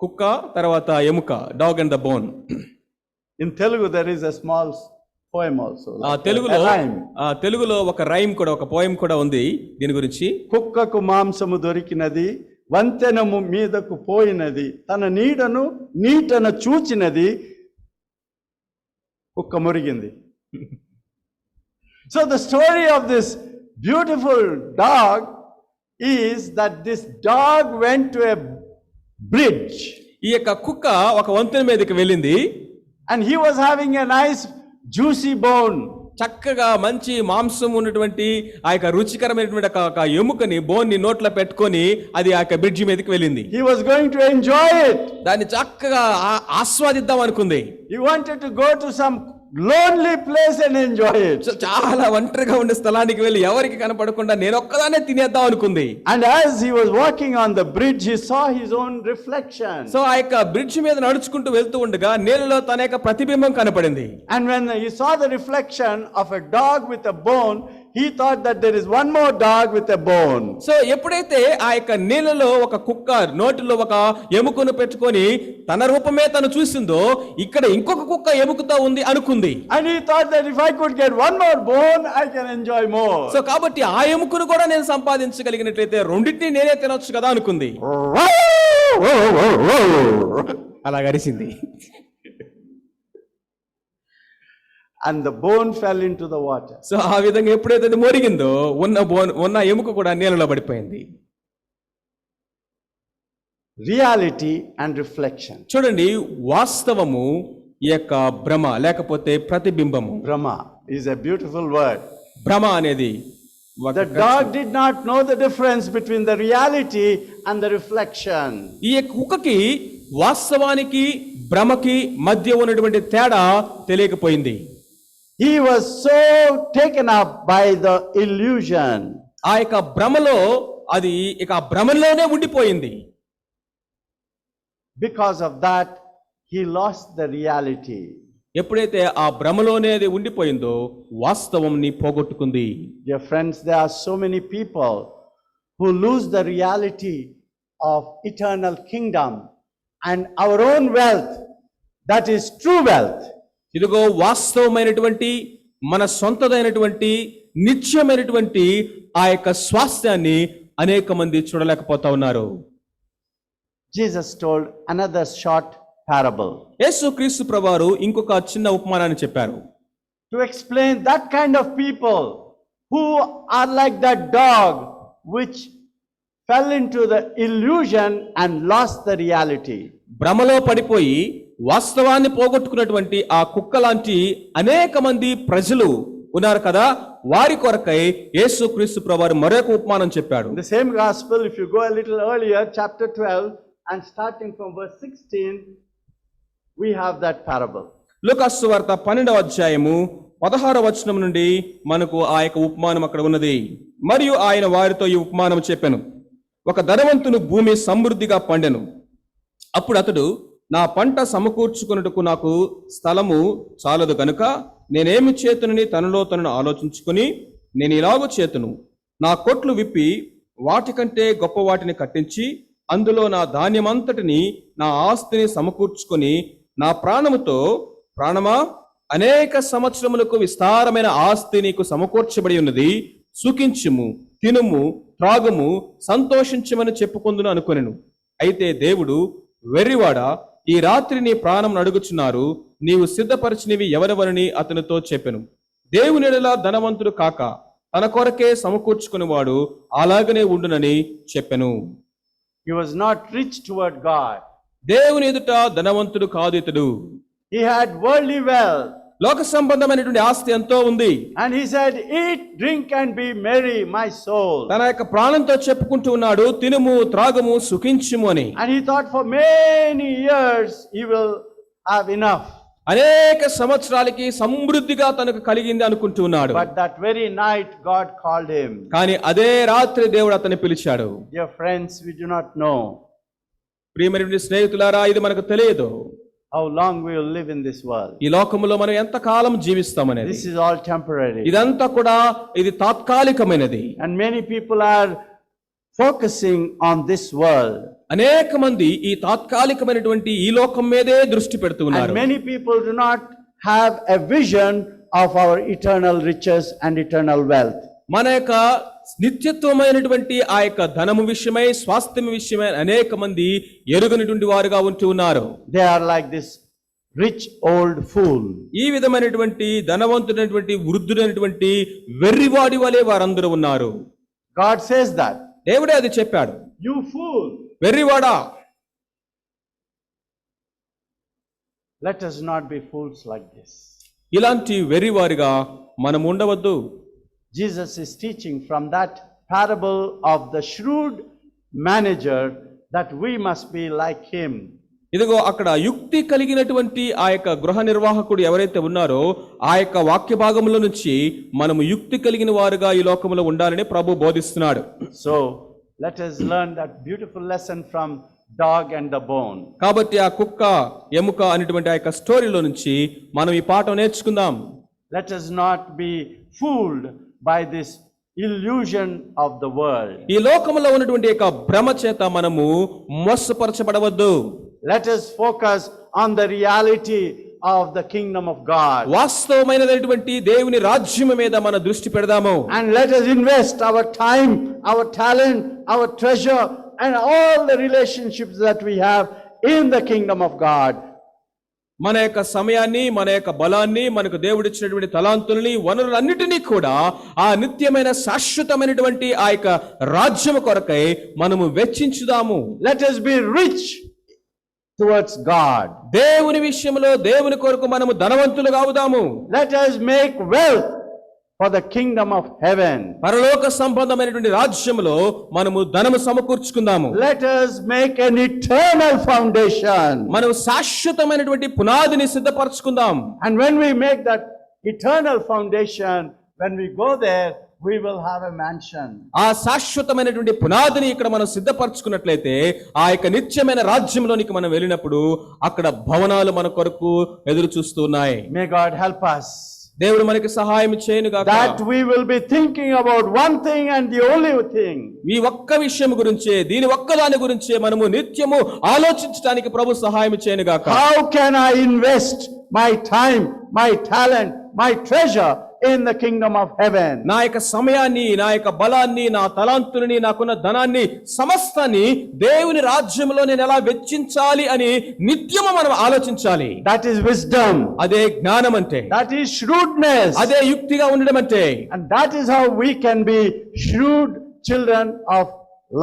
కుక్క తర్వాత ఎముక, dog and the bone. In Telugu there is a small poem also. తెలుగులో ఒక రైమ్ కూడా, ఒక పోయం కూడా ఉంది దీని గురించి. కుక్కకు మాంసము దొరికినది, వంతెనము మీదకు పోయినది, తన నీడను నీటన చూచినది, కుక్క మురిగింది. So the story of this beautiful dog is that this dog went to a bridge. ఈ యొక్క కుక్క ఒక వంతెన మీదకి వెళ్ళింది. And he was having a nice juicy bone. చక్కగా మంచి మాంసం ఉన్నటువంటి ఆ యొక్క రుచికరమైనటువంటి ఒక ఎముకని, బోన్ ని నోట్లో పెట్టుకొని అది ఆ యొక్క బ్రిడ్జి మీదకి వెళ్ళింది. He was going to enjoy it. దాన్ని చక్కగా ఆస్వాదిద్దాం అనుకుంది. He wanted to go to some lonely place and enjoy it. చాలా ఒంటరిగా ఉండే స్థలానికి వెళ్ళి ఎవరికి కనపడకుండా నేను ఒక్కదానే తినేద్దాం అనుకుంది. And as he was walking on the bridge, he saw his own reflection. So ఆ యొక్క బ్రిడ్జ్ మీద నడుచుకుంటూ వెళ్తూ ఉండగా నీళ్ళలో తన యొక్క ప్రతిబింబం కనపడింది. And when he saw the reflection of a dog with a bone, he thought that there is one more dog with a bone. So ఎప్పుడైతే ఆ యొక్క నీళ్ళలో ఒక కుక్క నోటిలో ఒక ఎముకను పెట్టుకొని తన రూపమే తను చూసిందో ఇక్కడ ఇంకొక కుక్క ఎముకతో ఉంది అనుకుంది. And he thought that if I could get one more bone, I can enjoy more. So కాబట్టి ఆ ఎముకను కూడా నేను సంపాదించగలిగినట్లయితే రెండింటిని నేనే తినొచ్చు కదా అనుకుంది. అలా గరిసింది. And the bone fell into the water. So ఆ విధంగా ఎప్పుడైతే అది మొరిగిందో ఉన్న ఎముక కూడా నీళ్ళలో పడిపోయింది. Reality and reflection. చూడండి, వాస్తవము ఈ యొక్క భ్రమ లేకపోతే ప్రతిబింబము. Brahma is a beautiful word. భ్రమ అనేది The dog did not know the difference between the reality and the reflection. ఈ కుక్కకి వాస్తవానికి భ్రమకి మధ్య ఉన్నటువంటి తేడా తెలియకపోయింది. He was so taken up by the illusion. ఆ యొక్క భ్రమలో అది ఇక ఆ భ్రమలోనే ఉండిపోయింది. Because of that, he lost the reality. ఎప్పుడైతే ఆ భ్రమలోనే అది ఉండిపోయిందో వాస్తవంని పోగొట్టుకుంది. Dear friends, there are so many people who lose the reality of eternal kingdom and our own wealth, that is true wealth. ఇదిగో వాస్తవమైనటువంటి మన సొంతదైనటువంటి నిత్యమైనటువంటి ఆ యొక్క స్వాస్థ్యాన్ని అనేక మంది చూడలేకపోతా ఉన్నారు. Jesus told another short parable యేసుక్రీస్తు ప్రభువారు ఇంకొక చిన్న ఉపమానాన్ని చెప్పారు. to explain that kind of people who are like that dog which fell into the illusion and lost the reality. భ్రమలో పడిపోయి వాస్తవాన్ని పోగొట్టుకున్నటువంటి ఆ కుక్క లాంటి అనేక మంది ప్రజలు ఉన్నారు కదా, వారి కొరకై యేసుక్రీస్తు ప్రభువారు మరొక ఉపమానం చెప్పాడు. In the same gospel, if you go a little earlier, chapter 12 and starting from verse 16, we have that parable. లూకాసు వార్త 12వ అధ్యాయము 16వ వచనం నుండి మనకు ఆ యొక్క ఉపమానం అక్కడ ఉన్నది. మరియు ఆయన వారితో ఈ ఉపమానం చెప్పెను. ఒక ధనవంతుని భూమి సమృద్ధిగా పండెను. అప్పుడు అతడు, నా పంట సమకూర్చుకొనుటకు నాకు స్థలము చాలదు గనుక నేనేమి చేతునని తనలో తనను ఆలోచించుకొని, నేను ఇలాగూ చేతును, నా కొట్లు విప్పి వాటికంటే గొప్ప వాటిని కట్టించి అందులో నా ధాన్యమంతటిని నా ఆస్తిని సమకూర్చుకొని నా ప్రాణముతో, ప్రాణమా, అనేక సంవత్సరములకు విస్తారమైన ఆస్తి నీకు సమకూర్చబడి ఉన్నది, సుఖించుము, తినుము, త్రాగుము, సంతోషించమని చెప్పుకొందును అనుకొనెను. అయితే దేవుడు, వెర్రివాడా, ఈ రాత్రి నీ ప్రాణం అడుగుచున్నారు, నీవు సిద్ధపరచినవి ఎవరెవరని అతనితో చెప్పెను. దేవుని ఎడల ధనవంతుడు కాక తన కొరకే సమకూర్చుకునేవాడు అలాగనే ఉండునని చెప్పెను. He was not rich toward God. దేవుని ఎదుట ధనవంతుడు కాదు ఇతడు. He had worldly wealth. లోక సంబంధమైనటువంటి ఆస్తి ఎంతో ఉంది. And he said, eat, drink and be merry, my soul. తన యొక్క ప్రాణంతో చెప్పుకుంటూ ఉన్నాడు, తినుము, త్రాగము, సుఖించుము అని. And he thought for many years he will have enough. అనేక సంవత్సరాలకి సమృద్ధిగా తనకు కలిగింది అనుకుంటూ ఉన్నాడు. But that very night God called him. కానీ అదే రాత్రి దేవుడు అతన్ని పిలిచాడు. Dear friends, we do not know ప్రియమైన స్నేహితులారా, ఇది మనకు తెలియదు how long we will live in this world. ఈ లోకములో మనం ఎంత కాలం జీవిస్తామనేది. This is all temporary. ఇదంతా కూడా ఇది తాత్కాలికమైనది. And many people are focusing on this world. అనేక మంది ఈ తాత్కాలికమైనటువంటి ఈ లోకం మీదే దృష్టి పెడుతున్నారు. And many people do not have a vision of our eternal riches and eternal wealth. మన యొక్క నిత్యత్వమైనటువంటి ఆ యొక్క ధనము విషయమై, స్వాస్థ్యం విషయమై అనేక మంది ఎరుగనటువంటి వారుగా ఉంటూ ఉన్నారు. They are like this rich old fool. ఈ విధమైనటువంటి ధనవంతుడైనటువంటి వృద్ధుడైనటువంటి వెర్రివాడి వలె వారందరూ ఉన్నారు. God says that. దేవుడే అది చెప్పాడు. You fool. వెర్రివాడా. Let us not be fools like this. ఇలాంటి వెర్రివారిగా మనం ఉండవద్దు. Jesus is teaching from that parable of the shrewd manager that we must be like him. ఇదిగో అక్కడ యుక్తి కలిగినటువంటి ఆ యొక్క గృహ నిర్వాహకుడు ఎవరైతే ఉన్నారో ఆ యొక్క వాక్య భాగంలో నుంచి మనము యుక్తి కలిగిన వారుగా ఈ లోకంలో ఉండాలని ప్రభు బోధిస్తున్నాడు. So let us learn that beautiful lesson from dog and the bone. కాబట్టి ఆ కుక్క ఎముక అనేటువంటి ఆ యొక్క స్టోరీలో నుంచి మనం ఈ పాఠం నేర్చుకుందాం. Let us not be fooled by this illusion of the world. ఈ లోకములో ఉన్నటువంటి యొక్క భ్రమ చేత మనము మోసపరచబడవద్దు. Let us focus on the reality of the kingdom of God. వాస్తవమైనటువంటి దేవుని రాజ్యం మీద మన దృష్టి పెడదాము. And let us invest our time, our talent, our treasure, and all the relationships that we have in the kingdom of God. మన యొక్క సమయాన్ని, మన యొక్క బలాన్ని, మనకు దేవుడిచ్చినటువంటి తలాంతుల్ని, వనరులన్నిటినీ కూడా ఆ నిత్యమైన శాశ్వతమైనటువంటి ఆ యొక్క రాజ్యము కొరకై మనము వెచ్చించుదాము. Let us be rich towards God. దేవుని విషయంలో దేవుని కొరకు మనము ధనవంతులుగా అవుదాము. Let us make wealth for the kingdom of heaven. పరలోక సంబంధమైనటువంటి రాజ్యములో మనము ధనము సమకూర్చుకుందాము. Let us make an eternal foundation. మనం శాశ్వతమైనటువంటి పునాదిని సిద్ధపరచుకుందాం. And when we make that eternal foundation, when we go there, we will have a mansion. ఆ శాశ్వతమైనటువంటి పునాదిని ఇక్కడ మనం సిద్ధపరచుకున్నట్లయితే ఆ యొక్క నిత్యమైన రాజ్యంలోనికి మనం వెళ్ళినప్పుడు అక్కడ భవనాలు మన కొరకు ఎదురు చూస్తూ ఉన్నాయి. May God help us. దేవుడు మనకి సహాయం చేయనుగాక. That we will be thinking about one thing and the only thing. ఈ ఒక్క విషయం గురించే, దీని ఒక్కదాని గురించే మనము నిత్యము ఆలోచించడానికి ప్రభు సహాయం చేయనుగాక. How can I invest my time, my talent, my treasure in the kingdom of heaven? నా యొక్క సమయాన్ని, నా యొక్క బలాన్ని, నా తలాంతులని, నాకున్న ధనాన్ని సమస్తాన్ని దేవుని రాజ్యంలో నేను ఎలా వెచ్చించాలి అని నిత్యము మనం ఆలోచించాలి. That is wisdom. అదే జ్ఞానం అంటే, That is shrewdness. అదే యుక్తిగా ఉండడం అంటే. And that is how we can be shrewd children of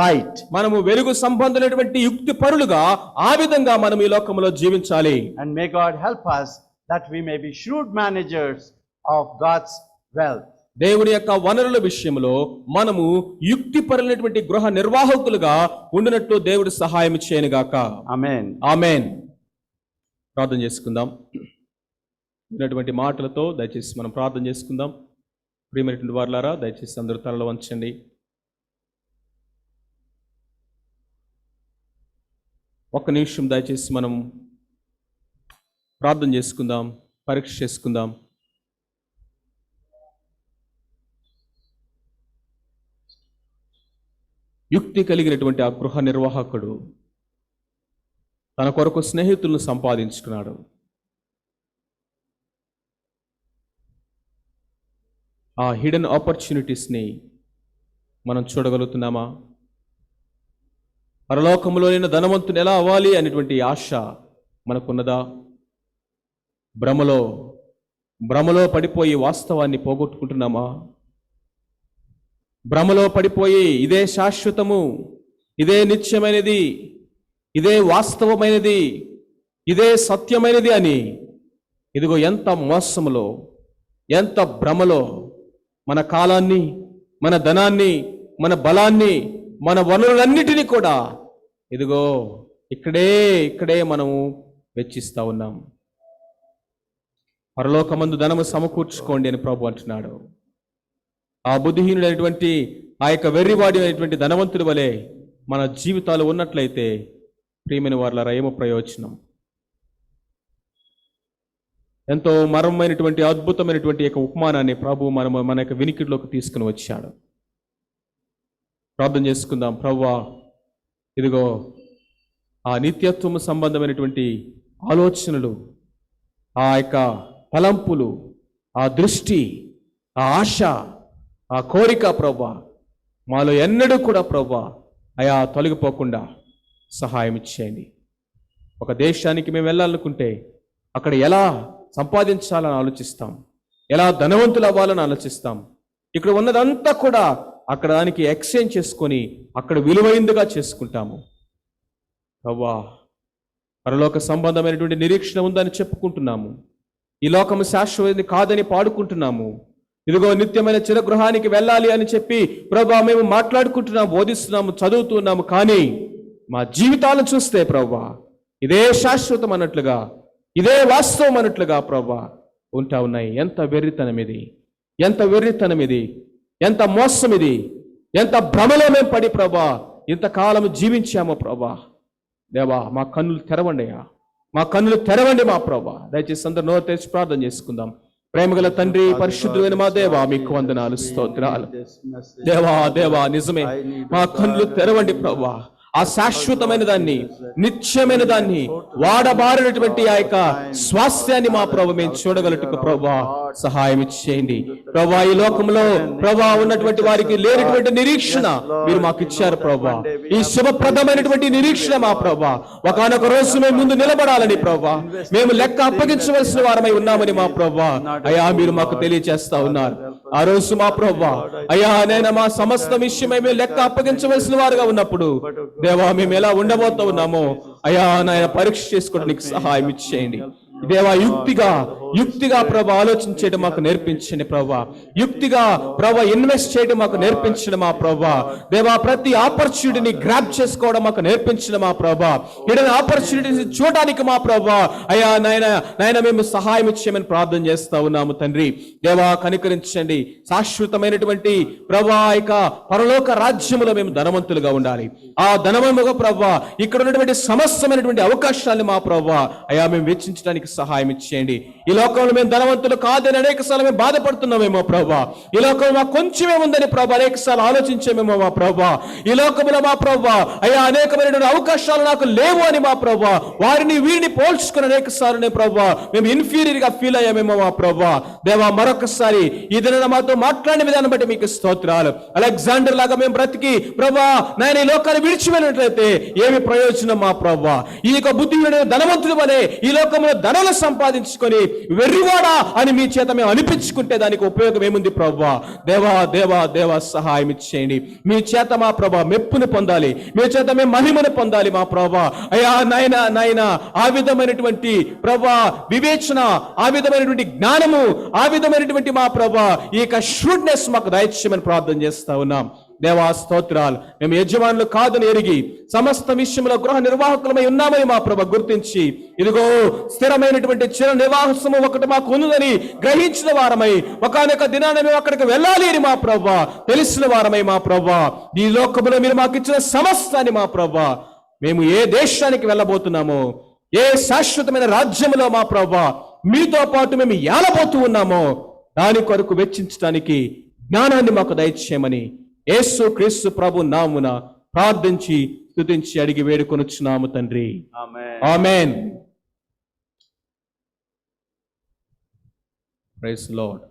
light. మనము వెలుగు సంబంధమైనటువంటి యుక్తి పరులుగా ఆ విధంగా మనం ఈ లోకంలో జీవించాలి. And may God help us that we may be shrewd managers of God's wealth. దేవుని యొక్క వనరుల విషయంలో మనము యుక్తిపరులైనటువంటి గృహ నిర్వాహకులుగా ఉండినట్లు దేవుడు సహాయం చేయనుగాక. Amen. ఆమేన్. ప్రార్థన చేసుకుందాం. విన్నటువంటి మాటలతో దయచేసి మనం ప్రార్థన చేసుకుందాం. ప్రియమైనటువంటి వారులారా, దయచేసి అందరూ తలలో వంచండి. ఒక్క నిమిషం దయచేసి మనం ప్రార్థన చేసుకుందాం, పరీక్ష చేసుకుందాం. యుక్తి కలిగినటువంటి ఆ గృహ నిర్వాహకుడు తన కొరకు స్నేహితులను సంపాదించుకున్నాడు. ఆ హిడెన్ ఆపర్చునిటీస్ని మనం చూడగలుగుతున్నామా? పరలోకములో నేను ధనవంతుని ఎలా అవ్వాలి అనేటువంటి ఆశ మనకున్నదా? భ్రమలో పడిపోయి వాస్తవాన్ని పోగొట్టుకుంటున్నామా? భ్రమలో పడిపోయి ఇదే శాశ్వతము, ఇదే నిత్యమైనది, ఇదే వాస్తవమైనది, ఇదే సత్యమైనది అని ఇదిగో ఎంత మోసములో, ఎంత భ్రమలో మన కాలాన్ని, మన ధనాన్ని, మన బలాన్ని, మన వనరులన్నిటినీ కూడా ఇదిగో ఇక్కడే మనము వెచ్చిస్తా ఉన్నాం. పరలోకమందు ధనము సమకూర్చుకోండి అని ప్రభు అంటున్నాడు. ఆ బుద్ధిహీనుడైనటువంటి ఆ యొక్క వెర్రివాడి అయినటువంటి ధనవంతుడి వలె మన జీవితాలు ఉన్నట్లయితే ప్రియమైన వారులారా ఏమో ప్రయోజనం? ఎంతో మర్మమైనటువంటి అద్భుతమైనటువంటి యొక్క ఉపమానాన్ని ప్రభు మన యొక్క వినికిడిలోకి తీసుకుని వచ్చాడు. ప్రార్థన చేసుకుందాం. ప్రభువా, ఇదిగో ఆ నిత్యత్వము సంబంధమైనటువంటి ఆలోచనలు, ఆ యొక్క తలంపులు, ఆ దృష్టి, ఆ ఆశ, ఆ కోరిక ప్రభువా మాలో ఎన్నడూ కూడా ప్రభువా అయా తొలగిపోకుండా సహాయం ఇచ్చేయండి. ఒక దేశానికి మేము వెళ్ళాలనుకుంటే అక్కడ ఎలా సంపాదించాలని ఆలోచిస్తాం, ఎలా ధనవంతులు అవ్వాలని ఆలోచిస్తాం. ఇక్కడ ఉన్నదంతా కూడా అక్కడ దానికి ఎక్స్చేంజ్ చేసుకొని అక్కడ విలువైందిగా చేసుకుంటాము. ప్రభువా, పరలోక సంబంధమైనటువంటి నిరీక్షణ ఉందని చెప్పుకుంటున్నాము. ఈ లోకము శాశ్వతం కాదని పాడుకుంటున్నాము. ఇదిగో నిత్యమైన చిరగృహానికి వెళ్ళాలి అని చెప్పి ప్రభువా మేము మాట్లాడుకుంటున్నాము, బోధిస్తున్నాము, చదువుతున్నాము. కానీ మా జీవితాలను చూస్తే ప్రభువా ఇదే శాశ్వతం అన్నట్లుగా, ఇదే వాస్తవం అన్నట్లుగా ప్రభువా ఉంటా ఉన్నాయి. ఎంత వెర్రితనం ఇది, ఎంత వెర్రితనం ఇది, ఎంత మోసం ఇది, ఎంత భ్రమలో మేము పడి ప్రభువా ఇంతకాలం జీవించామో ప్రభువా. దేవా, మా కన్నులు తెరవండి, మా కన్నులు తెరవండి మా ప్రభువా. దయచేసి అందరూ నోరు తెరిచి ప్రార్థన చేసుకుందాం. ప్రేమగల తండ్రి, పరిశుద్ధులైన మా దేవా, మీకు వందనాలు, స్తోత్రాలు. దేవా నిజమే, మా కళ్ళు తెరవండి ప్రభువా. ఆ శాశ్వతమైన దాన్ని, నిత్యమైన దాన్ని, వాడబారినటువంటి ఆ యొక్క స్వాస్థ్యాన్ని మా ప్రభు మేము చూడగలటుకు ప్రభా సహాయం ఇచ్చేయండి ప్రభా. ఈ లోకంలో ప్రభా ఉన్నటువంటి వారికి లేనటువంటి నిరీక్షణ మీరు మాకు ఇచ్చారు ప్రభా. ఈ శుభప్రదమైనటువంటి నిరీక్షణ మా ప్రభా, ఒకనొక రోజు మేము ముందు నిలబడాలని ప్రభా, మేము లెక్క అప్పగించవలసిన వారమై ఉన్నామని మా ప్రభా అయ్యా మీరు మాకు తెలియజేస్తా ఉన్నారు. ఆ రోజు మా ప్రభా అయ్యా నేను మా సమస్త విషయమై మేము లెక్క అప్పగించవలసిన వారుగా ఉన్నప్పుడు దేవా మేము ఎలా ఉండబోతా ఉన్నామో అయ్యా నాయన పరీక్ష చేసుకోవడానికి సహాయం ఇచ్చేయండి దేవా. యుక్తిగా ప్రభా ఆలోచించేయడం మాకు నేర్పించండి ప్రభా. యుక్తిగా ప్రభా ఇన్వెస్ట్ చేయడం మాకు నేర్పించండి మా ప్రభా దేవా. ప్రతి ఆపర్చునిటీని గ్రాప్ చేసుకోవడం మాకు నేర్పించండి మా ప్రభా. హిడెన్ ఆపర్చునిటీస్ చూడడానికి మా ప్రభా అయ్యా నాయన మేము సహాయం ఇచ్చేయమని ప్రార్థన చేస్తా ఉన్నాము తండ్రి. దేవా కనికరించండి. శాశ్వతమైనటువంటి ప్రభా ఇక పరలోక రాజ్యములో మేము ధనవంతులుగా ఉండాలి. ఆ ధనవంతుగా ప్రభా ఇక్కడ ఉన్నటువంటి సమస్తమైనటువంటి అవకాశాలను మా ప్రభా అయ్యా మేము వెచ్చించడానికి సహాయం ఇచ్చేయండి. ఈ లోకంలో మేము ధనవంతులు కాదని అనేక సార్లు మేము బాధపడుతున్నామేమో ప్రభా. ఈ లోకంలో మాకు కొంచెమే ఉందని ప్రభా అనేక సార్లు ఆలోచించేమేమో మా ప్రభా. ఈ లోకంలో మా ప్రభా అయ్యా అనేకమైనటువంటి అవకాశాలు నాకు లేవు అని మా ప్రభా వారిని వీరిని పోల్చుకుని అనేక సార్లు ప్రభా మేము ఇన్ఫీరియర్ గా ఫీల్ అయ్యామేమో మా ప్రభా దేవా. మరొకసారి ఈ దిన మాతో మాట్లాడిన విధానం బట్టి మీకు స్తోత్రాలు. అలెగ్జాండర్ లాగా మేము బ్రతికి ప్రభా నాయన ఈ లోకాన్ని విడిచిపోయినట్లయితే ఏమి ప్రయోజనం మా ప్రభా. ఈ యొక్క బుద్ధి ధనవంతుడు వలె ఈ లోకంలో ధనలు సంపాదించుకొని వెర్రివాడా అని మీ చేత మేము అనిపించుకుంటే దానికి ఉపయోగం ఏముంది ప్రభా. దేవా సహాయం ఇచ్చేయండి. మీ చేత మా ప్రభా మెప్పును పొందాలి, మీ చేత మేము మహిమను పొందాలి మా ప్రభా అయ్యా నాయన. ఆ విధమైనటువంటి ప్రభా వివేచన, ఆ విధమైనటువంటి జ్ఞానము, ఆ విధమైనటువంటి మా ప్రభా ఈ యొక్క ష్రూడ్నెస్ మాకు దయచేయమని ప్రార్థన చేస్తా ఉన్నాం దేవా. స్తోత్రాలు. మేము యజమానులు కాదని ఎరిగి సమస్త విషయంలో గృహ నిర్వాహకులమై ఉన్నామని మా ప్రభ గుర్తించి ఇదిగో స్థిరమైనటువంటి చిర నివాసము ఒకటి మాకు ఉన్నదని గ్రహించిన వారమై ఒకనొక దినాన మేము అక్కడికి వెళ్ళాలి అని మా ప్రభ తెలిసిన వారమై మా ప్రభ ఈ లోకములో మీరు మాకు ఇచ్చిన సమస్తాన్ని మా ప్రభ మేము ఏ దేశానికి వెళ్ళబోతున్నామో, ఏ శాశ్వతమైన రాజ్యములో మా ప్రభ మీతో పాటు మేము ఏలబోతూ ఉన్నామో దాని కొరకు వెచ్చించడానికి జ్ఞానాన్ని మాకు దయచేయమని యేసు క్రీస్తు ప్రభు నామున ప్రార్థించి స్తుతించి అడిగి వేడుకొనుచున్నాము తండ్రి. ఆమేన్. Praise lord.